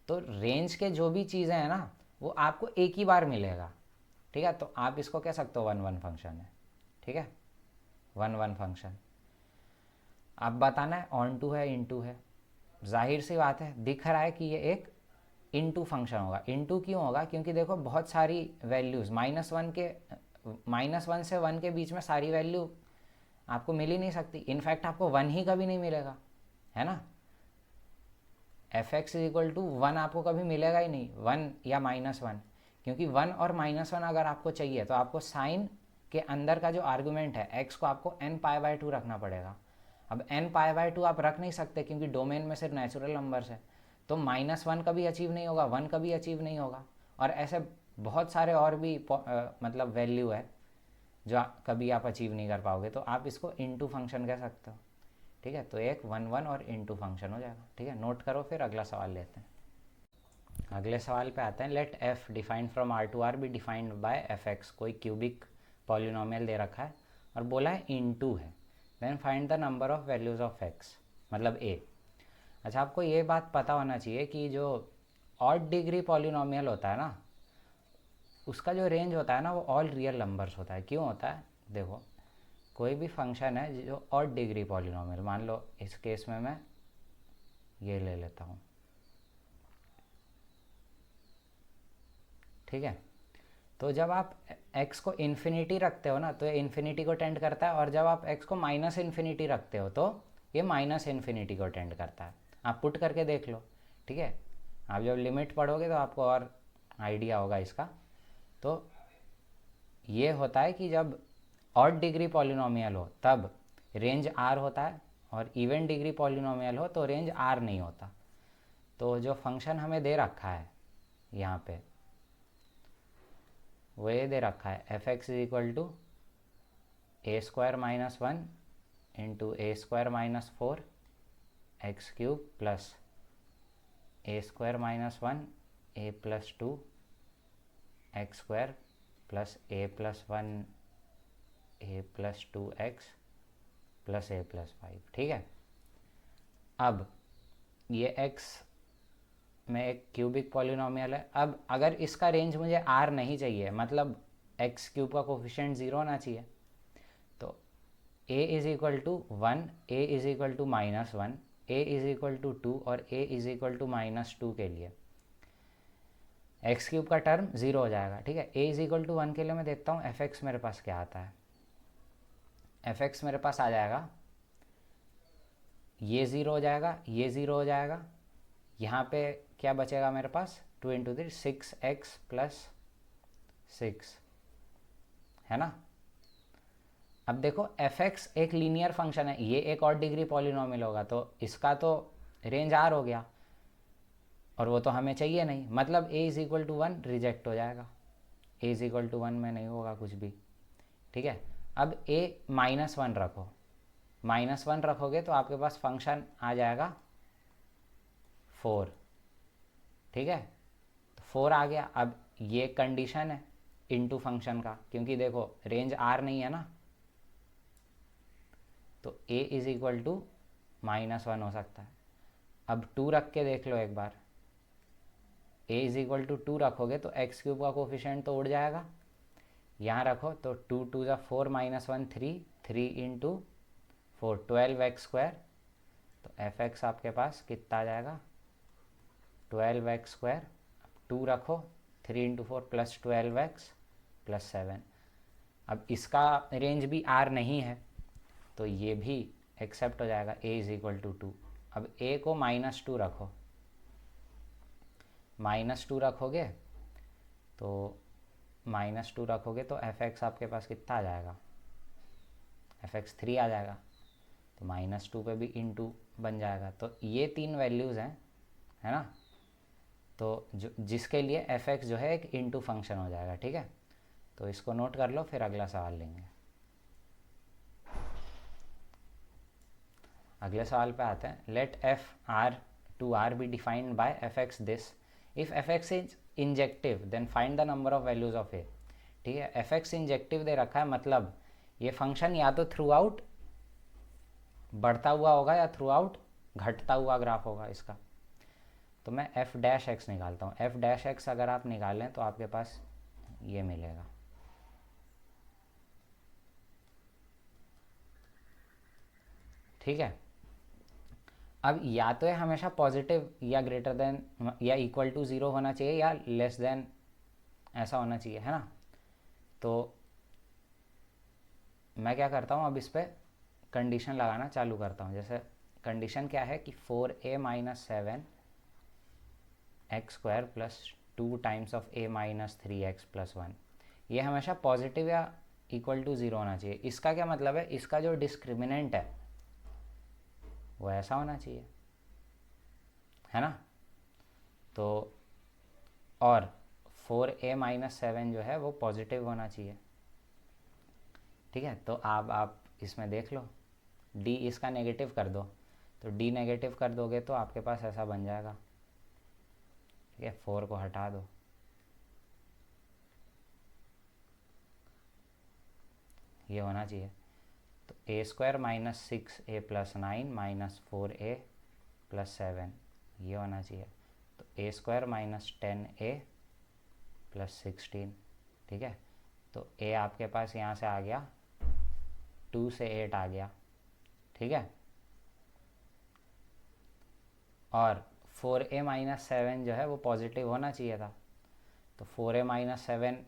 तो रेंज के जो भी चीज़ें हैं ना वो आपको एक ही बार मिलेगा, ठीक है। तो आप इसको कह सकते हो 1 1 फंक्शन है, ठीक है, 1 1 फंक्शन। अब बताना है ऑन टू है इनटू है, जाहिर सी बात है दिख रहा है कि ये एक इनटू फंक्शन होगा। इनटू क्यों होगा, क्योंकि देखो बहुत सारी वैल्यूज़ -1 से 1 के बीच में सारी वैल्यू आपको मिल ही नहीं सकती, इनफैक्ट आपको 1 ही कभी नहीं मिलेगा, है ना। F x is equal to 1 आपको कभी मिलेगा ही नहीं, 1 या -1, क्योंकि 1 और -1 अगर आपको चाहिए तो आपको साइन के अंदर का जो आर्गूमेंट है x को आपको n π/2 रखना पड़ेगा। अब n π/2 आप रख नहीं सकते क्योंकि डोमेन में सिर्फ नेचुरल नंबर्स है, तो -1 कभी अचीव नहीं होगा, 1 कभी अचीव नहीं होगा, और ऐसे बहुत सारे और भी मतलब वैल्यू है जो कभी आप अचीव नहीं कर पाओगे, तो आप इसको इनटू फंक्शन कह सकते हो, ठीक है। तो एक 1 1 और इनटू फंक्शन हो जाएगा, ठीक है। नोट करो, फिर अगला सवाल लेते हैं। अगले सवाल पे आते हैं। Let f defined from R to R be defined by f(x), कोई क्यूबिक पॉलिनोमियल दे रखा है और बोला है इनटू है, then find the number of values of x, मतलब a। अच्छा, आपको ये बात पता होना चाहिए कि जो ऑड डिग्री पॉलिनोमियल होता है ना, उसका जो रेंज होता है ना वो ऑल रियल नंबर्स होता है। क्यों होता है, देखो कोई भी फंक्शन है जो ऑड डिग्री पॉलिनोमियल, मान लो इस केस में मैं ये ले लेता हूँ, ठीक है। तो जब आप x को इन्फिनिटी रखते हो ना तो ये इन्फिनिटी को टेंड करता है, और जब आप x को -∞ रखते हो तो ये -∞ को टेंड करता है। आप पुट करके देख लो, ठीक है। आप जब लिमिट पढ़ोगे तो आपको और आइडिया होगा इसका। तो ये होता है कि जब ऑड डिग्री पॉलिनोमियल हो तब रेंज r होता है, और इवन डिग्री पॉलिनोमियल हो तो रेंज r नहीं होता। तो जो फंक्शन हमें दे रखा है यहाँ पे वो ये दे रखा है f(x) is equal to a² - 1 into a² - 4 x³ plus a² - 1 a+2 x² plus a+1 a+2x plus a+5, ठीक है। अब ये x में एक क्यूबिक पॉलिनोमियल है। अब अगर इसका रेंज मुझे r नहीं चाहिए, मतलब x³ का कोफिशिएंट 0 होना चाहिए, तो a is equal to 1, a is equal to -1, a is equal to 2 और a इज इक्वल टू -2 के लिए x³ का टर्म 0 हो जाएगा, ठीक है। a इज इक्वल टू 1 के लिए मैं देखता हूँ f(x) मेरे पास क्या आता है। f(x) मेरे पास आ जाएगा, ये 0 हो जाएगा, ये 0 हो जाएगा, यहाँ पे क्या बचेगा मेरे पास 2 × 3 6x प्लस 6, है ना। अब देखो f(x) एक लीनियर फंक्शन है, ये एक और डिग्री पॉलिनोमियल होगा, तो इसका तो रेंज r हो गया, और वो तो हमें चाहिए नहीं, मतलब a is equal to 1 reject हो जाएगा, a इज इक्वल टू 1 में नहीं होगा कुछ भी, ठीक है। अब a -1 रखो, -1 रखोगे तो आपके पास फंक्शन आ जाएगा 4, ठीक है। तो 4 आ गया। अब ये कंडीशन है इनटू फंक्शन का, क्योंकि देखो रेंज r नहीं है ना, तो a इज इक्वल टू -1 हो सकता है। अब 2 रख के देख लो एक बार, a इज इक्वल टू 2 रखोगे तो x³ का कोफिशिएंट तो उड़ जाएगा, यहाँ रखो तो 2 2 × 4 -1 3, 3 × 4 12x², तो f(x) आपके पास कितना आ जाएगा 12x², 2 रखो 3 × 4 प्लस 12x प्लस 7। अब इसका रेंज भी r नहीं है तो ये भी एक्सेप्ट हो जाएगा, a इज इक्वल टू 2। अब a को -2 रखो, -2 रखोगे तो -2 रखोगे तो f(x) आपके पास कितना आ जाएगा, f(x) 3 आ जाएगा, तो -2 पे भी इनटू बन जाएगा। तो ये 3 वैल्यूज़ हैं, है ना। तो जो जिसके लिए f(x) जो है एक इनटू फंक्शन हो जाएगा, ठीक है। तो इसको नोट कर लो, फिर अगला सवाल लेंगे। अगले सवाल पे आते हैं। Let f r to r be defined by fx this. If fx is injective then find the number of values of a. ठीक है, fx इंजेक्टिव दे रखा है, मतलब ये फंक्शन या तो थ्रू आउट बढ़ता हुआ होगा या थ्रू आउट घटता हुआ ग्राफ होगा इसका. तो मैं एफ डैश एक्स निकालता हूँ. एफ डैश एक्स अगर आप निकालें तो आपके पास ये मिलेगा. ठीक है, अब या तो ये हमेशा पॉजिटिव या ग्रेटर देन या इक्वल टू ज़ीरो होना चाहिए या लेस देन ऐसा होना चाहिए, है ना. तो मैं क्या करता हूँ, अब इस पर कंडीशन लगाना चालू करता हूँ. जैसे कंडीशन क्या है कि 4a minus 7 x square plus 2 times of a minus 3x plus 1, ये हमेशा पॉजिटिव या इक्वल टू ज़ीरो होना चाहिए. इसका क्या मतलब है, इसका जो डिस्क्रिमिनेंट है वो ऐसा होना चाहिए, है ना. तो और 4a माइनस 7 जो है वो पॉजिटिव होना चाहिए. ठीक है, तो आप इसमें देख लो, d इसका नेगेटिव कर दो, तो d नेगेटिव कर दोगे तो आपके पास ऐसा बन जाएगा. ठीक है, 4 को हटा दो, ये होना चाहिए. तो a square minus 6a plus 9 minus 4a plus 7 ये होना चाहिए. तो a square minus 10a plus 16. ठीक है, तो a आपके पास यहाँ से आ गया 2 से 8 आ गया. ठीक है, और 4a माइनस 7 जो है वो पॉजिटिव होना चाहिए था. तो 4a माइनस 7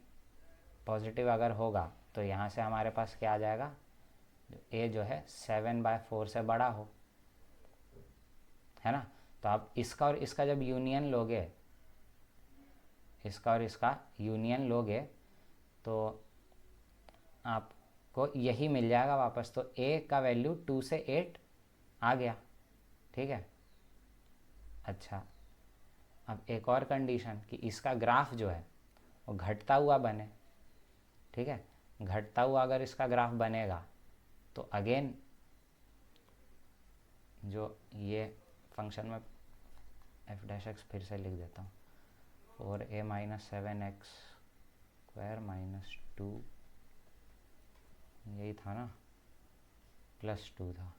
पॉजिटिव अगर होगा तो यहाँ से हमारे पास क्या आ जाएगा, a जो है 7/4 से बड़ा हो, है ना. तो आप इसका और इसका जब यूनियन लोगे, इसका और इसका यूनियन लोगे तो आपको यही मिल जाएगा वापस. तो a का वैल्यू 2 से 8 आ गया. ठीक है, अच्छा अब एक और कंडीशन कि इसका ग्राफ जो है वो घटता हुआ बने. ठीक है, घटता हुआ अगर इसका ग्राफ बनेगा तो अगेन जो ये फंक्शन में एफ डैश एक्स फिर से लिख देता हूँ, 4a minus 7x square minus 2 यही था ना, प्लस 2 था.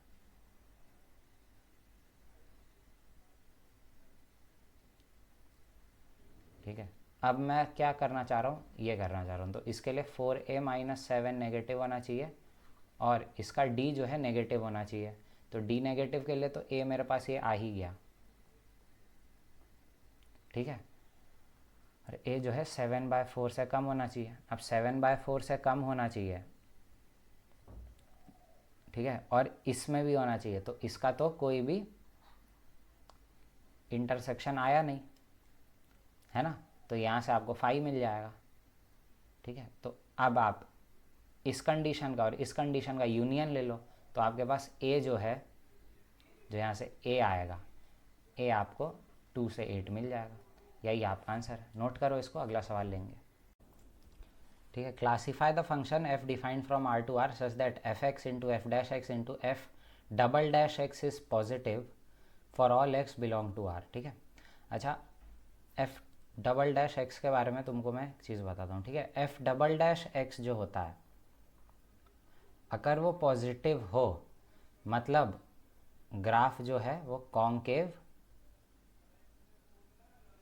ठीक है, अब मैं क्या करना चाह रहा हूँ, ये करना चाह रहा हूँ. तो इसके लिए 4a माइनस 7 नेगेटिव होना चाहिए और इसका d जो है नेगेटिव होना चाहिए. तो d नेगेटिव के लिए तो a मेरे पास ये आ ही गया. ठीक है, और a जो है 7/4 से कम होना चाहिए. अब 7/4 से कम होना चाहिए, ठीक है, और इसमें भी होना चाहिए. तो इसका तो कोई भी इंटरसेक्शन आया नहीं, है ना. तो यहाँ से आपको 5 मिल जाएगा. ठीक है, तो अब आप इस कंडीशन का और इस कंडीशन का यूनियन ले लो तो आपके पास a जो है, जो यहाँ से a आएगा, a आपको 2 से 8 मिल जाएगा. यही आपका आंसर है. नोट करो इसको, अगला सवाल लेंगे. ठीक है, classify the function f defined from r to r such that fx into F dash X into F double dash X is positive for all x belong to r. ठीक है, अच्छा f डबल डैश एक्स के बारे में तुमको मैं एक चीज़ बताता हूँ. ठीक है, f डबल डैश एक्स जो होता है अगर वो पॉजिटिव हो मतलब ग्राफ जो है वो कॉन्केव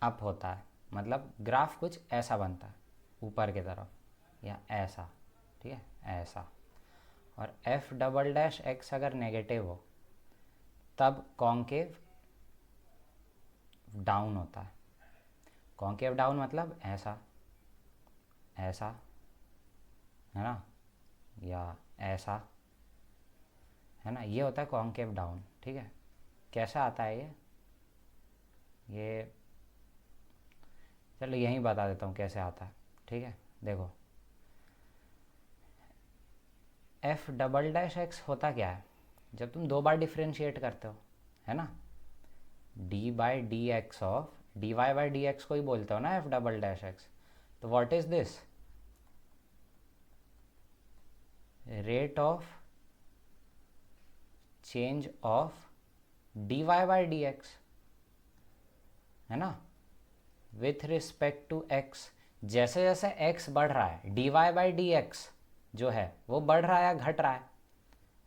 अप होता है, मतलब ग्राफ कुछ ऐसा बनता है ऊपर की तरफ या ऐसा. ठीक है, ऐसा. और f डबल डैश एक्स अगर नेगेटिव हो तब कॉन्केव डाउन होता है. कॉन्केव डाउन मतलब ऐसा, ऐसा, है ना, या ऐसा, है ना, ये होता है कॉन्केव डाउन. ठीक है, कैसा आता है ये चलो यहीं बता देता हूँ कैसे आता है. ठीक है, देखो एफ डबल डैश एक्स होता क्या है, जब तुम 2 बार डिफ्रेंशिएट करते हो, है ना, D by D X of D Y by D X को ही बोलते हो ना एफ डबल डैश एक्स. तो what is this, rate of change of D Y by D X. है ना, विथ रिस्पेक्ट टू एक्स। जैसे जैसे एक्स बढ़ रहा है dy बाई डी एक्स जो है वो बढ़ रहा है या घट रहा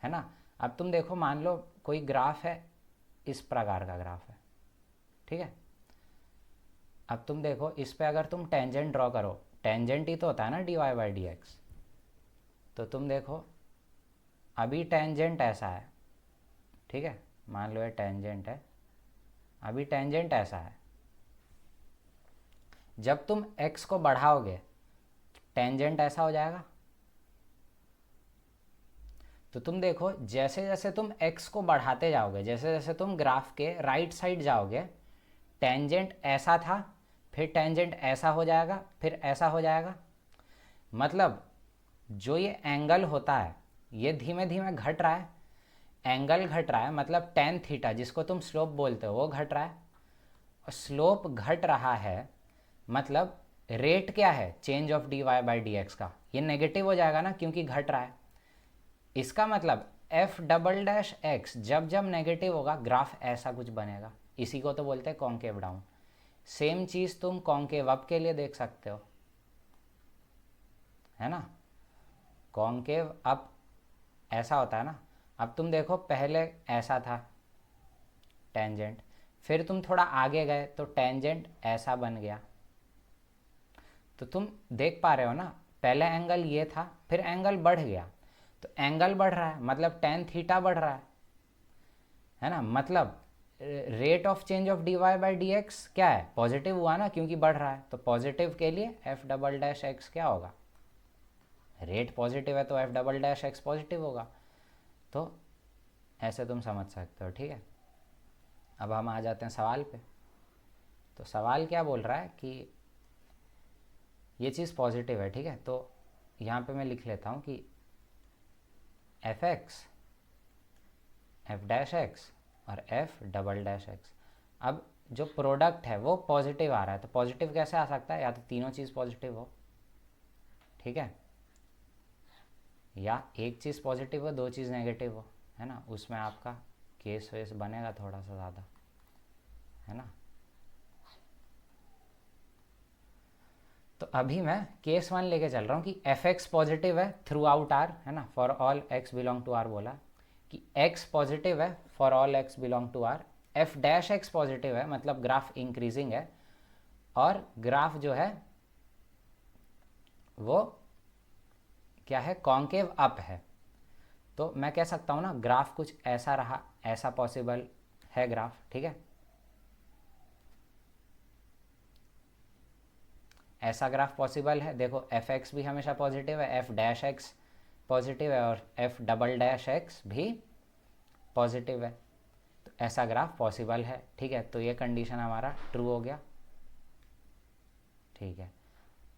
है ना। अब तुम देखो, मान लो कोई ग्राफ है, इस प्रकार का ग्राफ है, ठीक है। अब तुम देखो इस पे अगर तुम टेंजेंट ड्रॉ करो, टेंजेंट ही तो होता है ना dy बाई डी एक्स, तो तुम देखो अभी टेंजेंट ऐसा है, ठीक है, मान लो ये टेंजेंट है, अभी टेंजेंट ऐसा है। जब तुम x को बढ़ाओगे टेंजेंट ऐसा हो जाएगा। तो तुम देखो जैसे जैसे तुम x को बढ़ाते जाओगे, जैसे जैसे तुम ग्राफ के राइट साइड जाओगे, टेंजेंट ऐसा था, फिर टेंजेंट ऐसा हो जाएगा, फिर ऐसा हो जाएगा। मतलब जो ये एंगल होता है ये धीमे धीमे घट रहा है, एंगल घट रहा है, मतलब टेन थीटा जिसको तुम स्लोप बोलते हो वो घट रहा है। और स्लोप घट रहा है मतलब रेट क्या है change of D Y by D X का, ये नेगेटिव हो जाएगा ना क्योंकि घट रहा है। इसका मतलब एफ डबल डैश एक्स जब जब नेगेटिव होगा ग्राफ ऐसा कुछ बनेगा, इसी को तो बोलते हैं कॉन्केव डाउन। सेम चीज़ तुम कॉन्केव अप के लिए देख सकते हो, है ना। कॉन्केव अप ऐसा होता है ना। अब तुम देखो पहले ऐसा था टेंजेंट, फिर तुम थोड़ा आगे गए तो टेंजेंट ऐसा बन गया। तो तुम देख पा रहे हो ना, पहले एंगल ये था, फिर एंगल बढ़ गया, तो एंगल बढ़ रहा है मतलब टेन थीटा बढ़ रहा है ना। मतलब rate of change of D Y by D X क्या है, पॉजिटिव हुआ ना क्योंकि बढ़ रहा है। तो पॉजिटिव के लिए एफ डबल डैश एक्स क्या होगा, रेट पॉजिटिव है तो F double dash x positive होगा। तो ऐसे तुम समझ सकते हो, ठीक है। अब हम आ जाते हैं सवाल पे। तो सवाल क्या बोल रहा है कि ये चीज़ पॉजिटिव है, ठीक है। तो यहाँ पे मैं लिख लेता हूँ कि f x, F dash x और एफ डबल डैश एक्स। अब जो प्रोडक्ट है वो पॉजिटिव आ रहा है, तो पॉजिटिव कैसे आ सकता है, या तो तीनों चीज़ पॉजिटिव हो, ठीक है, या एक चीज़ पॉजिटिव हो दो चीज़ नेगेटिव हो, है ना। उसमें आपका केस वेस बनेगा थोड़ा सा ज़्यादा, है ना। तो अभी मैं केस वन लेके चल रहा हूँ कि एफ एक्स पॉजिटिव है थ्रू आउट आर, है ना, for all x belong to R बोला कि एक्स पॉजिटिव है for all x belong to R. F dash x positive है मतलब ग्राफ इंक्रीजिंग है, और ग्राफ जो है वो क्या है, कॉन्केव अप है। तो मैं कह सकता हूँ ना ग्राफ कुछ ऐसा रहा, ऐसा पॉसिबल है ग्राफ, ठीक है। ऐसा ग्राफ पॉसिबल है। देखो एफ एक्स भी हमेशा पॉजिटिव है, एफ डैश एक्स पॉजिटिव है और एफ डबल डैश एक्स भी पॉजिटिव है, तो ऐसा ग्राफ पॉसिबल है, ठीक है। तो ये कंडीशन हमारा ट्रू हो गया, ठीक है।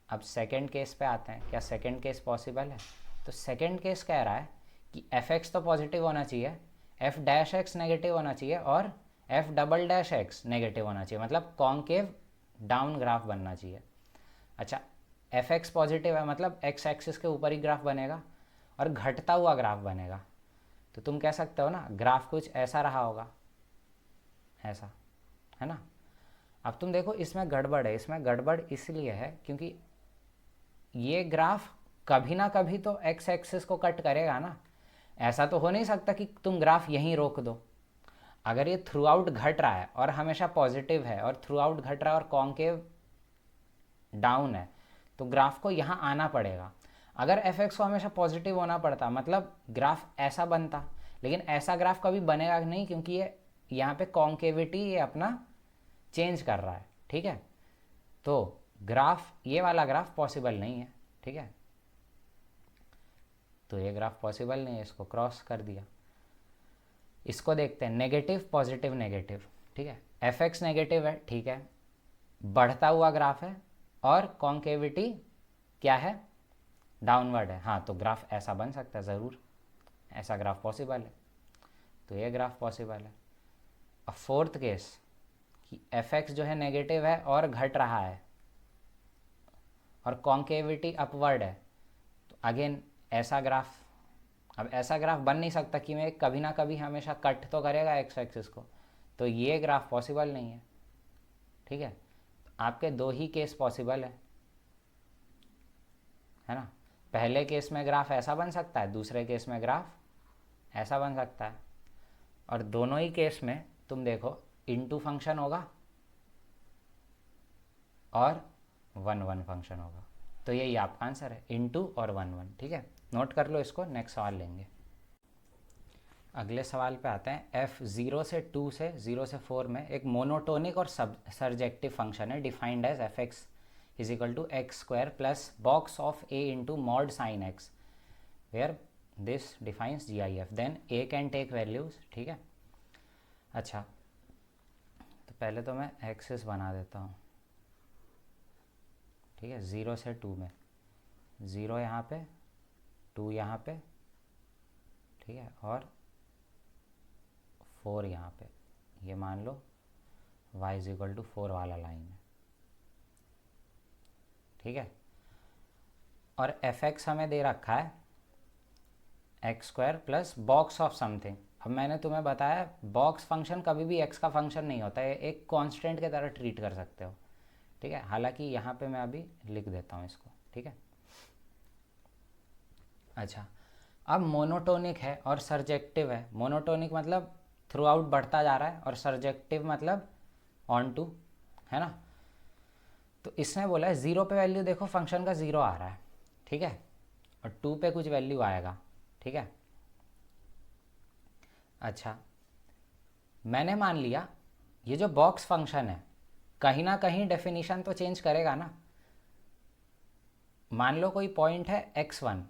अब सेकंड केस पे आते हैं, क्या सेकंड केस पॉसिबल है। तो सेकंड केस कह रहा है कि एफ एक्स तो पॉजिटिव होना चाहिए, एफ डैश एक्स नेगेटिव होना चाहिए और F double dash x negative होना चाहिए, मतलब कॉन्केव डाउन ग्राफ बनना चाहिए। अच्छा, एफ एक्स पॉजिटिव है मतलब एक्स एक्सिस के ऊपर ही ग्राफ बनेगा और घटता हुआ ग्राफ बनेगा। तो तुम कह सकते हो ना ग्राफ कुछ ऐसा रहा होगा, ऐसा, है ना। अब तुम देखो इसमें गड़बड़ है, इसमें गड़बड़ इसलिए है क्योंकि ये ग्राफ कभी ना कभी तो एक्स एक्सिस को कट करेगा ना। ऐसा तो हो नहीं सकता कि तुम ग्राफ यहीं रोक दो। अगर ये थ्रू आउट घट रहा है और हमेशा पॉजिटिव है और थ्रू आउट घट रहा है और कॉन्केव डाउन है, तो ग्राफ को यहाँ आना पड़ेगा। अगर एफ एक्स को हमेशा पॉजिटिव होना पड़ता मतलब ग्राफ ऐसा बनता, लेकिन ऐसा ग्राफ कभी बनेगा नहीं क्योंकि ये यहाँ पे कॉन्केविटी ये अपना चेंज कर रहा है, ठीक है। तो ग्राफ, ये वाला ग्राफ पॉसिबल नहीं है, ठीक है। तो ये ग्राफ पॉसिबल नहीं है, इसको क्रॉस कर दिया। इसको देखते हैं नेगेटिव पॉजिटिव नेगेटिव, ठीक है। एफ एक्स नेगेटिव है, ठीक है, बढ़ता हुआ ग्राफ है और कॉन्केविटी क्या है, डाउनवर्ड है। हाँ, तो ग्राफ ऐसा बन सकता है, ज़रूर ऐसा ग्राफ पॉसिबल है, तो ये ग्राफ पॉसिबल है। और फोर्थ केस कि एफ एक्स जो है नेगेटिव है और घट रहा है और कॉन्केविटी अपवर्ड है, तो अगेन ऐसा ग्राफ, अब ऐसा ग्राफ बन नहीं सकता कि मैं कभी ना कभी हमेशा कट तो करेगा एक्स एक्सिस को, तो ये ग्राफ पॉसिबल नहीं है, ठीक है, आपके दो ही केस पॉसिबल है ना। पहले केस में ग्राफ ऐसा बन सकता है, दूसरे केस में ग्राफ ऐसा बन सकता है, और दोनों ही केस में तुम देखो इनटू फंक्शन होगा और 1 1 फंक्शन होगा। तो यही आपका आंसर है, इनटू और 1 1। ठीक है, नोट कर लो इसको, नेक्स्ट सवाल लेंगे। अगले सवाल पे आते हैं। f 0 से 2 से 0 से 4 में एक मोनोटोनिक और सरजेक्टिव फंक्शन है defined as f x is equal to x square plus box of a into mod sine x where this defines GIF, then a can take values. ठीक है, अच्छा तो पहले तो मैं एक्सिस बना देता हूँ। ठीक है, 0 से 2 में 0 यहाँ पे, 2 यहाँ पे, ठीक है, और 4 यहाँ पे, ये मान लो y इज इक्वल टू 4 वाला लाइन है। ठीक है, और एफ एक्स हमें दे रखा है x square plus box of something. अब मैंने तुम्हें बताया बॉक्स फंक्शन कभी भी x का फंक्शन नहीं होता है, एक कांस्टेंट की तरह ट्रीट कर सकते हो। ठीक है, हालांकि यहाँ पे मैं अभी लिख देता हूँ इसको। ठीक है, अच्छा अब मोनोटोनिक है और सरजेक्टिव है। मोनोटोनिक मतलब थ्रू आउट बढ़ता जा रहा है, और सरजेक्टिव मतलब ऑन टू, है ना। तो इसने बोला है 0 पे वैल्यू देखो फंक्शन का 0 आ रहा है, ठीक है, और 2 पे कुछ वैल्यू आएगा। ठीक है, अच्छा मैंने मान लिया ये जो बॉक्स फंक्शन है कहीं ना कहीं डेफिनेशन तो चेंज करेगा ना। मान लो कोई पॉइंट है x1,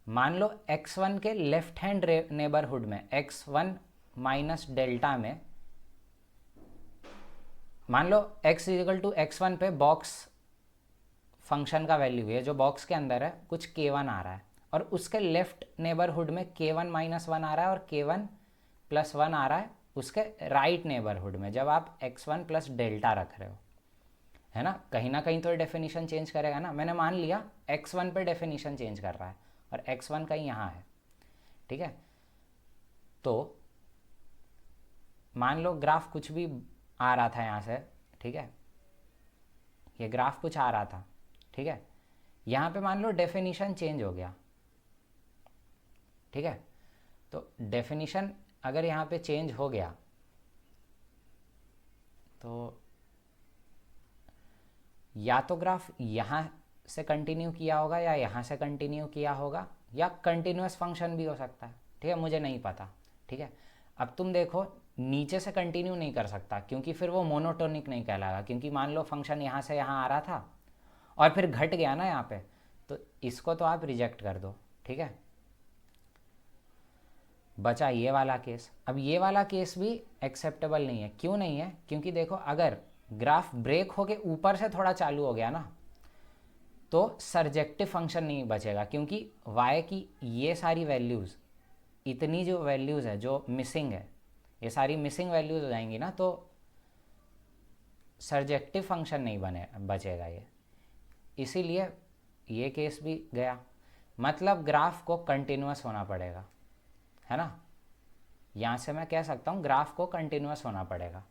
मान लो x1 के लेफ्ट हैंड नेबरहुड में x1 माइनस डेल्टा में, मान लो x इजिकल टू x1 पे बॉक्स फंक्शन का वैल्यू है, जो बॉक्स के अंदर है कुछ k1 आ रहा है, और उसके लेफ्ट नेबरहुड में k1 माइनस 1 आ रहा है और k1 प्लस 1 आ रहा है उसके राइट नेबरहुड में, जब आप x1 प्लस डेल्टा रख रहे हो, है ना। कहीं ना कहीं तो डेफिनेशन चेंज करेगा ना। मैंने मान लिया x1 पे डेफिनेशन चेंज कर रहा है और x1 कहीं यहाँ है। ठीक है, तो मान लो ग्राफ कुछ भी आ रहा था यहाँ से, ठीक है, ये ग्राफ कुछ आ रहा था, ठीक है, यहाँ पे मान लो डेफिनेशन चेंज हो गया। ठीक है, तो डेफिनेशन अगर यहाँ पे चेंज हो गया तो या तो ग्राफ यहाँ से कंटिन्यू किया होगा या यहाँ से कंटिन्यू किया होगा, या कंटिन्यूस फंक्शन भी हो सकता है। ठीक है, मुझे नहीं पता। ठीक है, अब तुम देखो नीचे से कंटिन्यू नहीं कर सकता क्योंकि फिर वो मोनोटोनिक नहीं कहलाएगा, क्योंकि मान लो फंक्शन यहाँ से यहाँ आ रहा था और फिर घट गया ना यहाँ पे, तो इसको तो आप रिजेक्ट कर दो। ठीक है, बचा ये वाला केस। अब ये वाला केस भी एक्सेप्टेबल नहीं है। क्यों नहीं है? क्योंकि देखो अगर ग्राफ ब्रेक होके ऊपर से थोड़ा चालू हो गया ना तो सरजेक्टिव फंक्शन नहीं बचेगा, क्योंकि y की ये सारी वैल्यूज़, इतनी जो वैल्यूज़ है जो मिसिंग है, ये सारी मिसिंग वैल्यूज़ हो जाएंगी ना, तो सरजेक्टिव फंक्शन नहीं बचेगा ये। इसीलिए ये केस भी गया। मतलब ग्राफ को कंटिन्यूअस होना पड़ेगा, है ना। यहाँ से मैं कह सकता हूँ ग्राफ को कंटिन्यूअस होना पड़ेगा।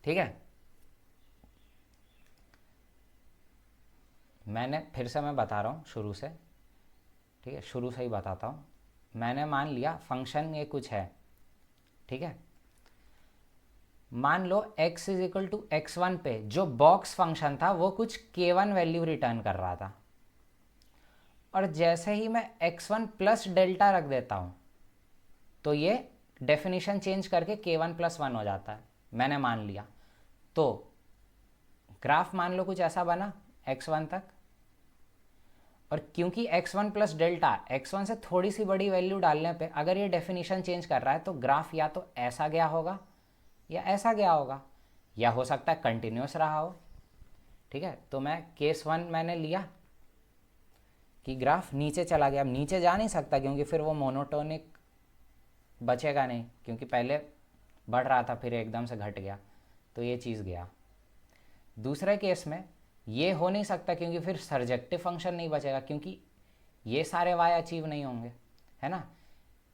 ठीक है, मैंने फिर से मैं बता रहा हूँ शुरू से। ठीक है, शुरू से ही बताता हूँ। मैंने मान लिया फंक्शन ये कुछ है, ठीक है, मान लो x is equal to x1 पे जो बॉक्स फंक्शन था वो कुछ k1 वैल्यू रिटर्न कर रहा था, और जैसे ही मैं x1 प्लस डेल्टा रख देता हूँ तो ये डेफिनेशन चेंज करके k1 प्लस 1 हो जाता है। मैंने मान लिया, तो ग्राफ मान लो कुछ ऐसा बना x1 तक, और क्योंकि x1 प्लस डेल्टा x1 से थोड़ी सी बड़ी वैल्यू डालने पे अगर ये डेफिनेशन चेंज कर रहा है तो ग्राफ या तो ऐसा गया होगा या ऐसा गया होगा, या हो सकता है कंटिन्यूस रहा हो। ठीक है, तो मैं केस 1 मैंने लिया कि ग्राफ नीचे चला गया। अब नीचे जा नहीं सकता क्योंकि फिर वो मोनोटोनिक बचेगा नहीं, क्योंकि पहले बढ़ रहा था फिर एकदम से घट गया, तो ये चीज़ गया। दूसरे केस में ये हो नहीं सकता क्योंकि फिर सरजेक्टिव फंक्शन नहीं बचेगा, क्योंकि ये सारे वाई अचीव नहीं होंगे, है ना।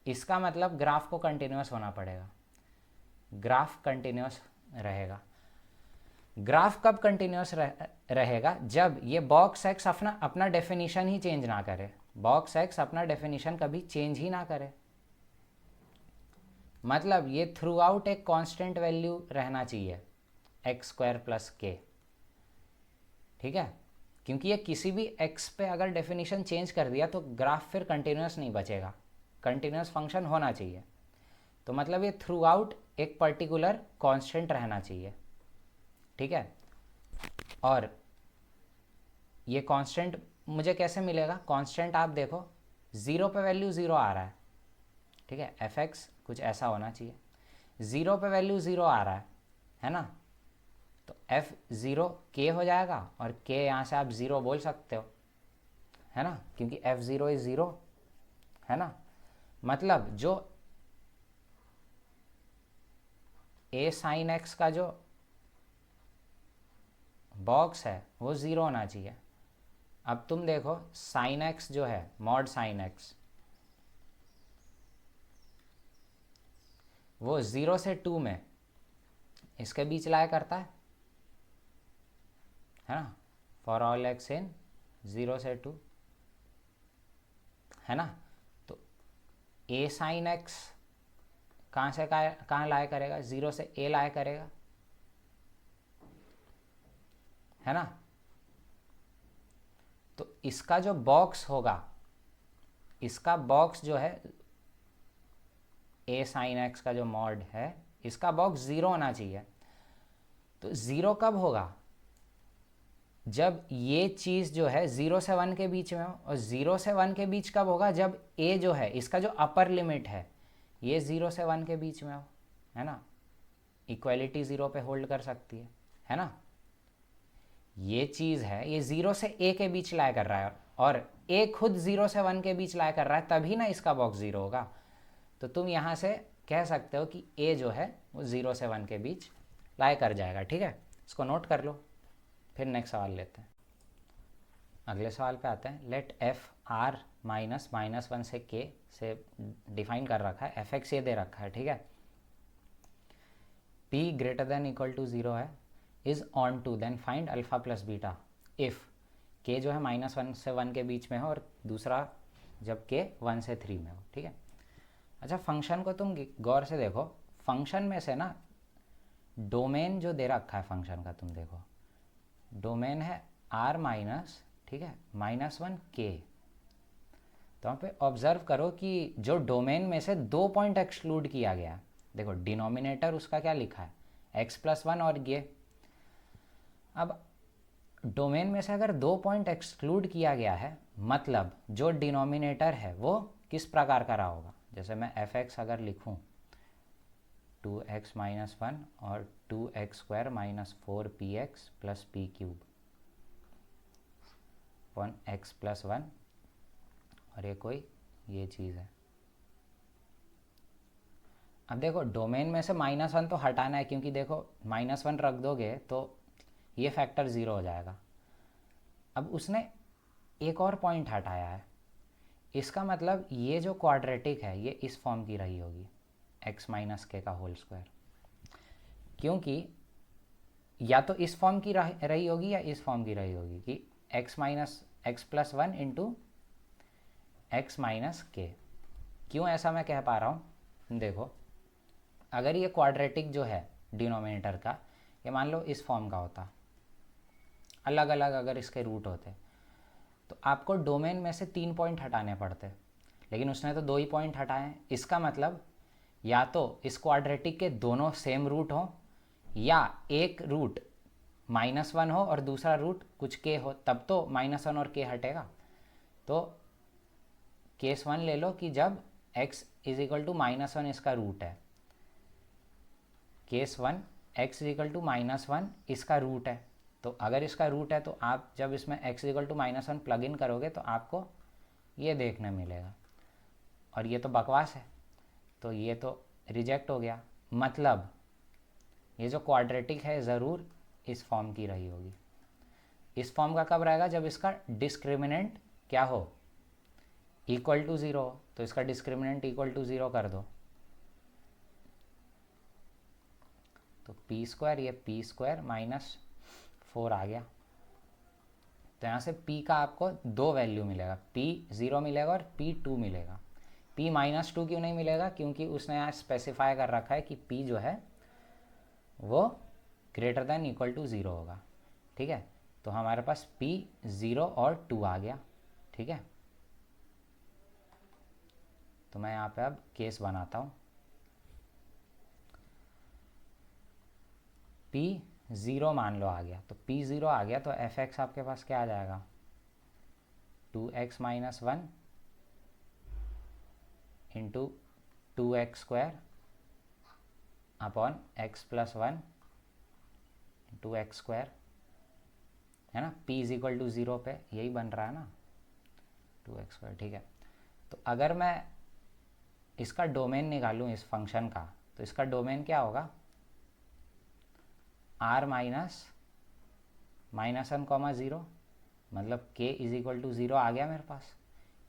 इसका मतलब ग्राफ को कंटिन्यूस होना पड़ेगा, ग्राफ कंटिन्यूस रहेगा। ग्राफ कब कंटिन्यूस रहेगा? जब ये बॉक्स एक्स अपना डेफिनेशन ही चेंज ना करे। बॉक्स एक्स अपना डेफिनेशन कभी चेंज ही ना करे, मतलब ये थ्रू आउट एक कांस्टेंट वैल्यू रहना चाहिए एक्स स्क्वायर प्लस के, ठीक है? क्योंकि ये किसी भी एक्स पे अगर डेफिनेशन चेंज कर दिया तो ग्राफ फिर कंटिन्यूस नहीं बचेगा, कंटिन्यूस फंक्शन होना चाहिए। तो मतलब ये थ्रू आउट एक पर्टिकुलर कांस्टेंट रहना चाहिए, ठीक है? और ये कांस्टेंट मुझे कैसे मिलेगा? कांस्टेंट आप देखो, ज़ीरो पे वैल्यू ज़ीरो आ रहा है, ठीक है? एफ एक्स कुछ ऐसा होना चाहिए, ज़ीरो पे वैल्यू ज़ीरो आ रहा है ना? तो एफ ज़ीरो के हो जाएगा, और के यहाँ से आप ज़ीरो बोल सकते हो, है ना? क्योंकि एफ ज़ीरो इज़ ज़ीरो, है ना? मतलब जो ए साइन एक्स का जो बॉक्स है वो ज़ीरो होना चाहिए। अब तुम देखो साइन एक्स जो है, मॉड साइन एक्स, वो 0 से 2 में इसके बीच लाया करता है ना? फॉर ऑल एक्स इन 0 से 2, है ना? तो ए साइन एक्स कहाँ से कहाँ लाया करेगा? 0 से ए लाया करेगा, है ना? तो इसका जो बॉक्स होगा, इसका बॉक्स जो है ए साइन एक्स का जो मॉड है, इसका बॉक्स 0 होना चाहिए। तो 0 कब होगा? जब ये चीज़ जो है 0 से 1 के बीच में हो। और 0 से 1 के बीच कब होगा? जब ए जो है, इसका जो अपर लिमिट है, ये 0 से 1 के बीच में हो, है ना? इक्वलिटी 0 पे होल्ड कर सकती है ना? ये चीज़ है, ये 0 से ए के बीच लाया कर रहा है, और ए खुद 0 से 1 के बीच लाया कर रहा है, तभी ना इसका बॉक्स 0 होगा। तो तुम यहाँ से कह सकते हो कि ए जो है वो 0 से 1 के बीच लाया कर जाएगा, ठीक है? इसको नोट कर लो। फिर नेक्स्ट सवाल लेते हैं, अगले सवाल पे आते हैं। लेट एफ आर माइनस -1 से के से डिफाइन कर रखा है, एफ एक्स ये दे रखा है, ठीक है? P greater than equal to 0 है, is onto, then find alpha plus beta if k जो है -1 से 1 के बीच में हो, और दूसरा जब के 1 से 3 में हो, ठीक है? अच्छा, फंक्शन को तुम गौर से देखो। फंक्शन में से ना डोमेन जो दे रखा है फंक्शन का, तुम देखो डोमेन है आर माइनस, ठीक है, -1 के। तो वहाँ पे ऑब्जर्व करो कि जो डोमेन में से 2 पॉइंट एक्सक्लूड किया गया, देखो डिनोमिनेटर उसका क्या लिखा है, x+1 और ये। अब डोमेन में से अगर 2 पॉइंट एक्सक्लूड किया गया है, मतलब जो डिनोमिनेटर है वो किस प्रकार का रहा होगा? जैसे मैं एफ एक्स अगर लिखूँ 2x - 1 और 2x² - 4px + p³ upon x+1, और ये कोई ये चीज़ है। अब देखो डोमेन में से -1 तो हटाना है, क्योंकि देखो -1 रख दोगे तो ये फैक्टर 0 हो जाएगा। अब उसने एक और पॉइंट हटाया है, इसका मतलब ये जो क्वाड्रेटिक है ये इस फॉर्म की रही होगी, x - k का होल स्क्वायर, क्योंकि या तो इस फॉर्म की रही होगी या इस फॉर्म की रही होगी कि x+1 इंटू x - k। क्यों ऐसा मैं कह पा रहा हूँ? देखो अगर ये क्वाड्रेटिक जो है डिनोमिनेटर का, ये मान लो इस फॉर्म का होता, अलग अलग अगर इसके रूट होते, तो आपको डोमेन में से 3 पॉइंट हटाने पड़ते, लेकिन उसने तो 2 ही पॉइंट हटाए हैं। इसका मतलब या तो इस क्वाड्रेटिक के दोनों सेम रूट हो, या एक रूट -1 हो और दूसरा रूट कुछ के हो, तब तो -1 और के हटेगा। तो केस 1 ले लो कि जब x = -1 इसका रूट है, केस 1 x = -1 इसका रूट है। तो अगर इसका रूट है तो आप जब इसमें x = -1 प्लग इन करोगे तो आपको ये देखने मिलेगा, और ये तो बकवास है, तो ये तो रिजेक्ट हो गया। मतलब ये जो क्वाड्रेटिक है ज़रूर इस फॉर्म की रही होगी। इस फॉर्म का कब रहेगा? जब इसका डिस्क्रिमिनेंट क्या हो, इक्वल टू 0 हो। तो इसका डिस्क्रिमिनेंट इक्वल टू 0 कर दो, तो p² ये p² 4 आ गया। तो यहाँ से p का आपको 2 वैल्यू मिलेगा, p0 मिलेगा और p2 मिलेगा। p-2 क्यों नहीं मिलेगा? क्योंकि उसने यहाँ स्पेसिफाई कर रखा है कि p जो है वो ग्रेटर देन इक्वल टू 0 होगा। ठीक है, तो हमारे पास p 0 और 2 आ गया। ठीक है, तो मैं यहाँ पे अब केस बनाता हूँ। p0 मान लो आ गया, तो p0 आ गया तो fx आपके पास क्या आ जाएगा? 2x minus 1 into 2x² upon x plus 1 into x², है ना। p इज इक्वल टू 0 पे यही बन रहा है ना, 2x²। ठीक है, तो अगर मैं इसका डोमेन निकालूँ इस फंक्शन का, तो इसका डोमेन क्या होगा? r माइनस -1, 0, मतलब k इज इक्वल टू 0 आ गया मेरे पास,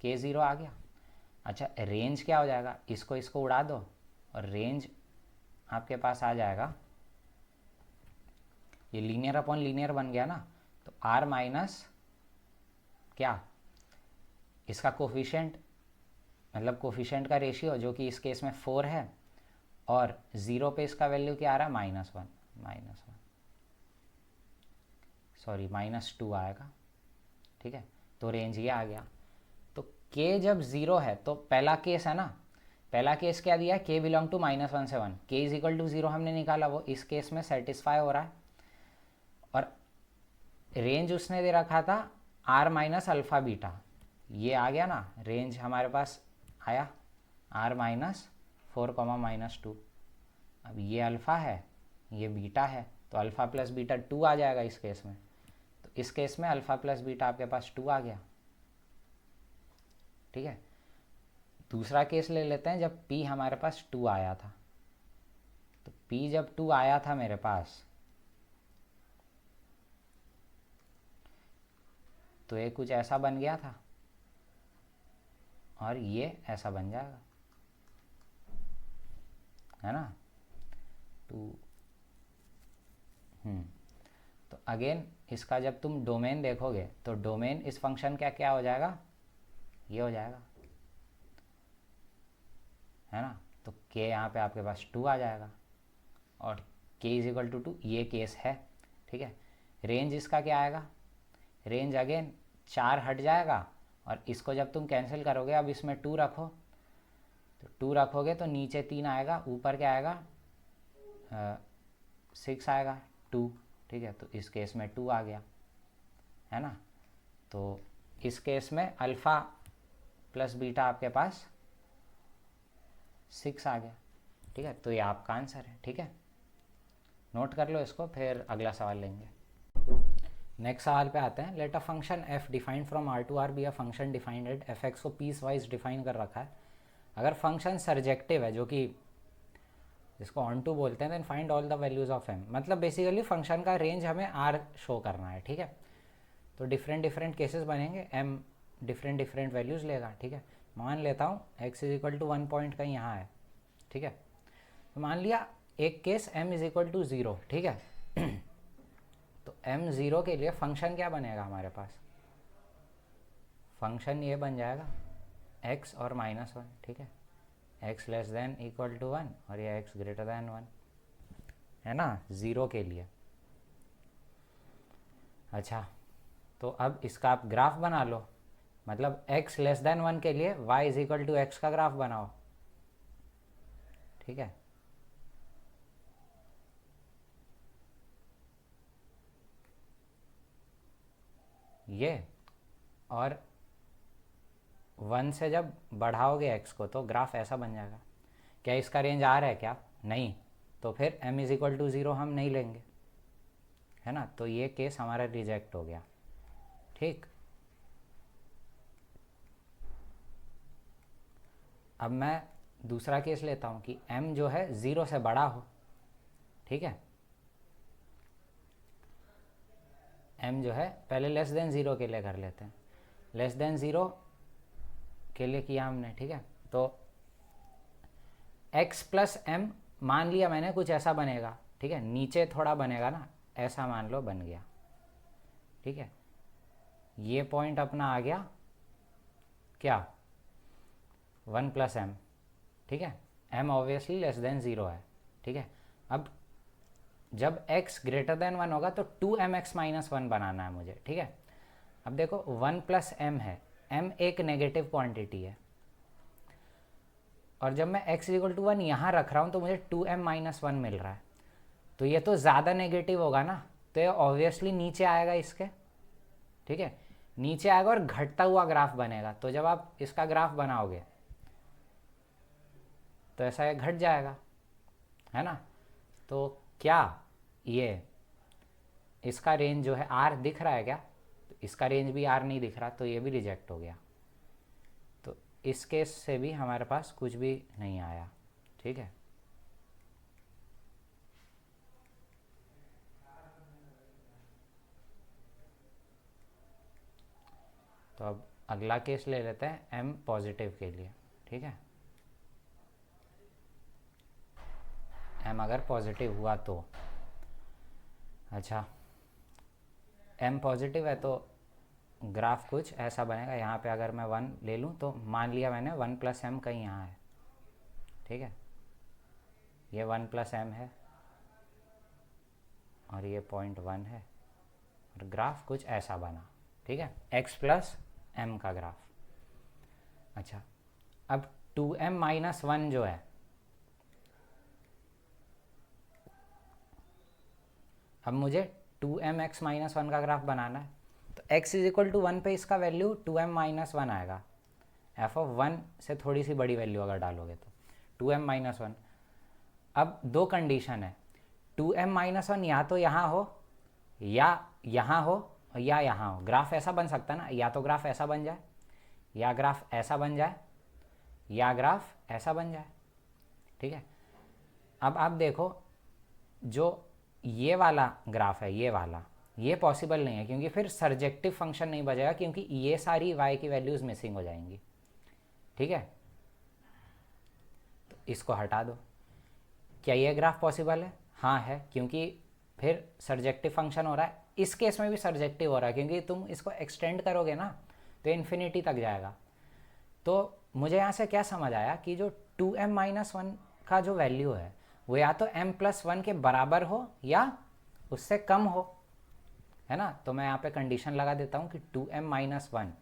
k 0 आ गया। अच्छा, रेंज क्या हो जाएगा? इसको उड़ा दो और रेंज आपके पास आ जाएगा, ये लीनियर अपॉन लीनियर बन गया ना, तो r माइनस क्या, इसका कोफिशिएंट, मतलब कोफिशिएंट का रेशियो जो कि इस केस में 4 है, और 0 पे इसका वैल्यू क्या आ रहा है? -2 आएगा। ठीक है, तो रेंज ये आ गया। तो k जब 0 है तो पहला केस है ना, पहला केस क्या दिया है? k बिलोंग टू -1 से 1, k इज इक्वल टू 0 हमने निकाला, वो इस केस में सेटिस्फाई हो रहा है। और रेंज उसने दे रखा था r माइनस अल्फ़ा बीटा, ये आ गया ना, रेंज हमारे पास आया r माइनस 4, -2। अब ये अल्फ़ा है, ये बीटा है, तो अल्फ़ा प्लस बीटा 2 आ जाएगा इस केस में। तो इस केस में अल्फ़ा प्लस बीटा आपके पास 2 आ गया। ठीक है, दूसरा केस ले लेते हैं जब p हमारे पास 2 आया था। तो p जब 2 आया था मेरे पास, तो ये कुछ ऐसा बन गया था और ये ऐसा बन जाएगा, है ना। तो अगेन इसका जब तुम डोमेन देखोगे तो डोमेन इस फंक्शन का क्या हो जाएगा? ये हो जाएगा, है ना। तो k यहाँ पे आपके पास 2 आ जाएगा और k इज इक्वल टू 2, ये केस है। ठीक है, रेंज इसका क्या आएगा? रेंज अगेन 4 हट जाएगा और इसको जब तुम कैंसिल करोगे, अब इसमें 2 रखो, तो 2 रखोगे तो नीचे 3 आएगा, ऊपर क्या आएगा? 6 आएगा, 2। ठीक है, तो इस केस में 2 आ गया, है ना। तो इस केस में अल्फ़ा प्लस बीटा आपके पास 6 आ गया। ठीक है, तो ये आपका आंसर है। ठीक है, नोट कर लो इसको, फिर अगला सवाल लेंगे। नेक्स्ट सवाल पे आते हैं। Let a function f defined from r to r be a function defined at fx को पीस वाइज डिफाइन कर रखा है। अगर फंक्शन सरजेक्टिव है, जो कि जिसको ऑन टू बोलते हैं, then find all the values of m, मतलब बेसिकली फंक्शन का रेंज हमें r शो करना है। ठीक है, तो डिफरेंट केसेस बनेंगे, m डिफरेंट वैल्यूज़ लेगा। ठीक है, मान लेता हूँ x is equal to 1 point कहीं यहाँ है। ठीक है, तो मान लिया एक case m is equal to 0। ठीक है, तो m0 के लिए फंक्शन क्या बनेगा हमारे पास? फंक्शन ये बन जाएगा x और -1। ठीक है, x less than equal to 1 और ये x ग्रेटर देन 1, है ना, 0 के लिए। अच्छा, तो अब इसका आप ग्राफ बना लो, मतलब x लेस देन 1 के लिए y is equal to x का ग्राफ बनाओ। ठीक है, ये, और 1 से जब बढ़ाओगे x को तो ग्राफ ऐसा बन जाएगा। क्या इसका रेंज आ रहा है क्या? नहीं, तो फिर m इज इक्वल टू 0 हम नहीं लेंगे, है ना। तो ये केस हमारा रिजेक्ट हो गया। ठीक, अब मैं दूसरा केस लेता हूँ कि m जो है 0 से बड़ा हो। ठीक है, m जो है पहले लेस देन 0 के लिए कर लेते हैं, लेस देन 0 के लिए किया हमने। ठीक है, तो x प्लस m मान लिया मैंने कुछ ऐसा बनेगा। ठीक है, नीचे थोड़ा बनेगा ना, ऐसा मान लो बन गया। ठीक है, ये पॉइंट अपना आ गया क्या, 1 + m, ठीक है, m ऑब्वियसली लेस देन 0 है, ठीक है। अब जब x ग्रेटर देन 1 होगा तो 2mx-1 बनाना है मुझे, ठीक है। अब देखो 1 + m है, m एक नेगेटिव क्वांटिटी है, और जब मैं x = 1 यहाँ रख रहा हूँ तो मुझे 2m-1 मिल रहा है, तो ये तो ज़्यादा नेगेटिव होगा ना, तो ये ऑब्वियसली नीचे आएगा इसके, ठीक है, नीचे आएगा और घटता हुआ ग्राफ बनेगा। तो जब आप इसका ग्राफ बनाओगे तो ऐसा ये घट जाएगा, है ना। तो क्या ये इसका रेंज जो है r दिख रहा है क्या, तो इसका रेंज भी r नहीं दिख रहा, तो ये भी रिजेक्ट हो गया। तो इस केस से भी हमारे पास कुछ भी नहीं आया, ठीक है। तो अब अगला केस ले लेते हैं m पॉजिटिव के लिए, ठीक है। m अगर पॉजिटिव हुआ तो, अच्छा m पॉजिटिव है तो ग्राफ कुछ ऐसा बनेगा। यहाँ पे अगर मैं 1 ले लूँ तो मान लिया मैंने 1 + m कहीं यहाँ है, ठीक है, ये 1 + m है और ये 0.1 है, और ग्राफ कुछ ऐसा बना, ठीक है, x + m का ग्राफ। अच्छा, अब 2m-1 जो है, अब मुझे 2mx-1 का ग्राफ बनाना है, तो x = 1 पे इसका वैल्यू 2m-1 आएगा। f(1) से थोड़ी सी बड़ी वैल्यू अगर डालोगे तो 2m-1। अब दो कंडीशन है, 2m-1 या तो यहाँ हो या यहाँ हो या यहाँ हो। ग्राफ ऐसा बन सकता है ना, या तो ग्राफ ऐसा बन जाए, या ग्राफ ऐसा बन जाए, या ग्राफ ऐसा बन जाए, ठीक है। अब आप देखो, जो ये वाला ग्राफ है, ये वाला, ये पॉसिबल नहीं है, क्योंकि फिर सर्जेक्टिव फंक्शन नहीं बचेगा, क्योंकि ये सारी y की वैल्यूज़ मिसिंग हो जाएंगी, ठीक है। तो इसको हटा दो। क्या ये ग्राफ पॉसिबल है? हाँ है, क्योंकि फिर सर्जेक्टिव फंक्शन हो रहा है। इस केस में भी सर्जेक्टिव हो रहा है, क्योंकि तुम इसको एक्सटेंड करोगे ना तो इन्फिनिटी तक जाएगा। तो मुझे यहाँ से क्या समझ आया कि जो 2m-1 का जो वैल्यू है वो या तो m+1 के बराबर हो या उससे कम हो, है ना। तो मैं यहाँ पे कंडीशन लगा देता हूँ कि 2m-1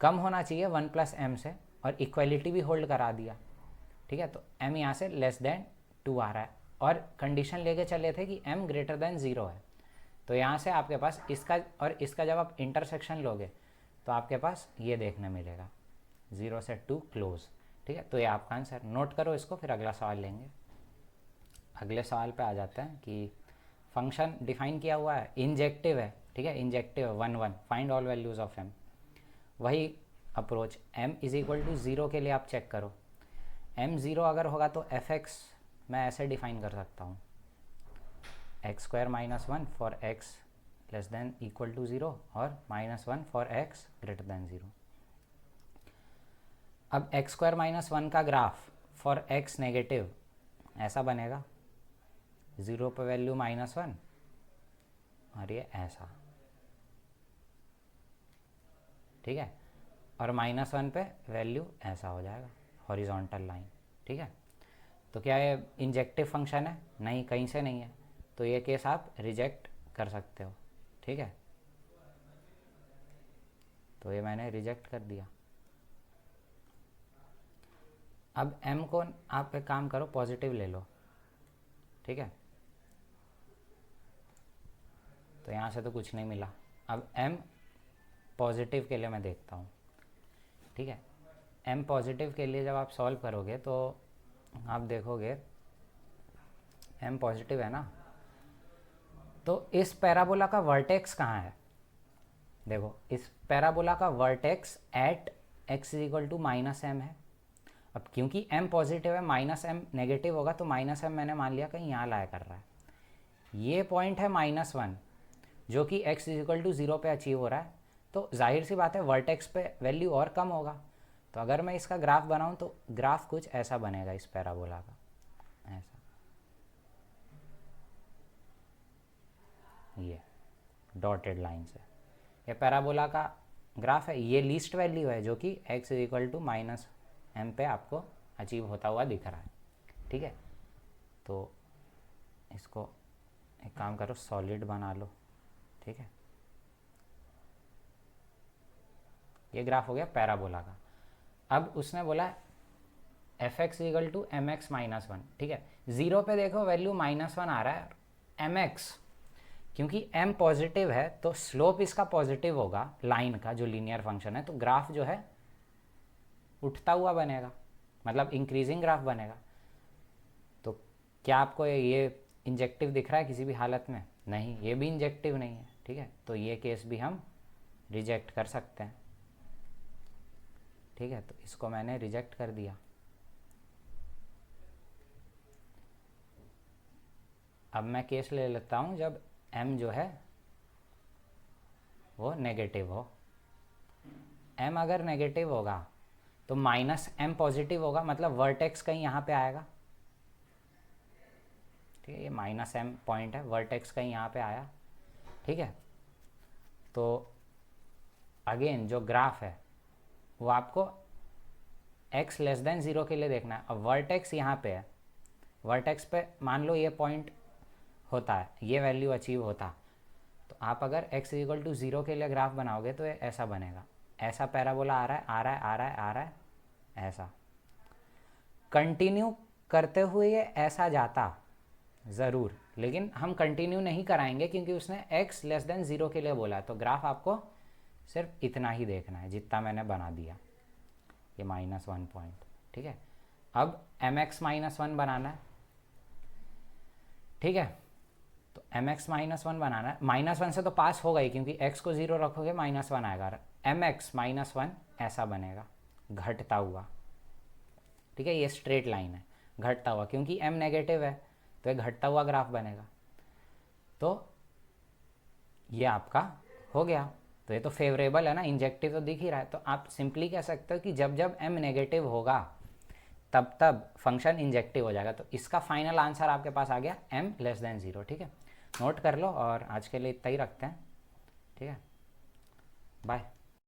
कम होना चाहिए 1 + m से, और इक्वलिटी भी होल्ड करा दिया, ठीक है। तो m यहाँ से लेस देन 2 आ रहा है, और कंडीशन लेके चले थे कि m ग्रेटर देन 0 है। तो यहाँ से आपके पास इसका और इसका जब आप इंटरसेक्शन लोगे तो आपके पास ये देखने मिलेगा 0 से 2 क्लोज, ठीक है। तो ये आपका आंसर, नोट करो इसको, फिर अगला सवाल लेंगे। अगले सवाल पे आ जाते हैं कि फंक्शन डिफाइन किया हुआ है, इंजेक्टिव है, ठीक है, इंजेक्टिव है 1 1, find all values of m। वही अप्रोच, m = 0 के लिए आप चेक करो, m 0 अगर होगा तो f(x) मैं ऐसे डिफाइन कर सकता हूँ, x² - 1 फॉर x < 0 और -1 फॉर x < 0। अब x² - 1 का ग्राफ फॉर x नेगेटिव ऐसा बनेगा, 0 पे वैल्यू -1 और ये ऐसा, ठीक है, और -1 पे वैल्यू ऐसा हो जाएगा, हॉरिजॉन्टल लाइन, ठीक है। तो क्या ये इंजेक्टिव फंक्शन है? नहीं, कहीं से नहीं है, तो ये केस आप रिजेक्ट कर सकते हो, ठीक है। तो ये मैंने रिजेक्ट कर दिया। अब m को आप एक काम करो, पॉजिटिव ले लो, ठीक है। तो यहाँ से तो कुछ नहीं मिला। अब m पॉजिटिव के लिए मैं देखता हूँ, ठीक है। m पॉजिटिव के लिए जब आप सॉल्व करोगे तो आप देखोगे m पॉजिटिव है ना, तो इस पैराबोला का वर्टेक्स कहाँ है? देखो, इस पैराबोला का वर्टेक्स एट x = -m है। अब क्योंकि m पॉजिटिव है, -m नेगेटिव होगा, तो -m मैंने मान लिया कहीं यहाँ लाया कर रहा है। ये पॉइंट है -1 जो कि x = 0 पे अचीव हो रहा है, तो जाहिर सी बात है वर्टेक्स पे वैल्यू और कम होगा। तो अगर मैं इसका ग्राफ बनाऊं तो ग्राफ कुछ ऐसा बनेगा इस पैराबोला का, ऐसा, ये डॉटेड लाइन से। ये पैराबोला का ग्राफ है, ये लीस्ट वैल्यू है जो कि x equal to minus m पे आपको अचीव होता हुआ दिख रहा है। ठीक है, तो इसको एक काम करो, सॉलिड बना लो। ठीक है, ये ग्राफ हो गया पैराबोला का। अब उसने बोला f x equal to m x minus one. ठीक है, ज़ीरो पे देखो वैल्यू -1 आ रहा है, एम एक्स क्योंकि m पॉजिटिव है तो स्लोप इसका पॉजिटिव होगा, लाइन का जो लीनियर फंक्शन है, तो ग्राफ जो है उठता हुआ बनेगा, मतलब इंक्रीजिंग ग्राफ बनेगा। तो क्या आपको ये इंजेक्टिव दिख रहा है किसी भी हालत में? नहीं, ये भी इंजेक्टिव नहीं है। ठीक है, तो ये केस भी हम रिजेक्ट कर सकते हैं। ठीक है, तो इसको मैंने रिजेक्ट कर दिया। अब मैं केस ले लेता हूँ जब m जो है वो नेगेटिव हो। m अगर नेगेटिव होगा तो -m पॉजिटिव होगा, मतलब वर्टेक्स कहीं यहाँ पे आएगा। ठीक है, ये -m पॉइंट है, वर्टेक्स कहीं यहाँ पे आया। ठीक है, तो अगेन जो ग्राफ है वो आपको x लेस देन 0 के लिए देखना है। अब वर्टेक्स यहाँ पे है, वर्टेक्स पे मान लो ये पॉइंट होता है, ये वैल्यू अचीव होता, तो आप अगर x इक्वल टू 0 के लिए ग्राफ बनाओगे तो ये ऐसा बनेगा। ऐसा पैराबोला आ रहा है, आ रहा है, आ रहा है, आ रहा है, ऐसा कंटिन्यू करते हुए ये ऐसा जाता ज़रूर, लेकिन हम कंटिन्यू नहीं कराएंगे क्योंकि उसने x लेस देन 0 के लिए बोला है। तो ग्राफ आपको सिर्फ इतना ही देखना है जितना मैंने बना दिया, ये -1 पॉइंट। ठीक है, अब mx-1 बनाना है। ठीक है, तो mx-1 बनाना है। -1 से तो पास होगा ही क्योंकि x को 0 रखोगे -1 आएगा। mx-1 ऐसा बनेगा घटता हुआ। ठीक है, ये स्ट्रेट लाइन है घटता हुआ, क्योंकि m नेगेटिव है तो ये घटता हुआ ग्राफ बनेगा। तो ये आपका हो गया। तो ये तो फेवरेबल है ना, इंजेक्टिव तो दिख ही रहा है। तो आप सिंपली कह सकते हो कि जब जब m नेगेटिव होगा तब तब फंक्शन इंजेक्टिव हो जाएगा। तो इसका फाइनल आंसर आपके पास आ गया m लेस देन 0। ठीक है, नोट कर लो और आज के लिए इतना ही रखते हैं। ठीक है, बाय।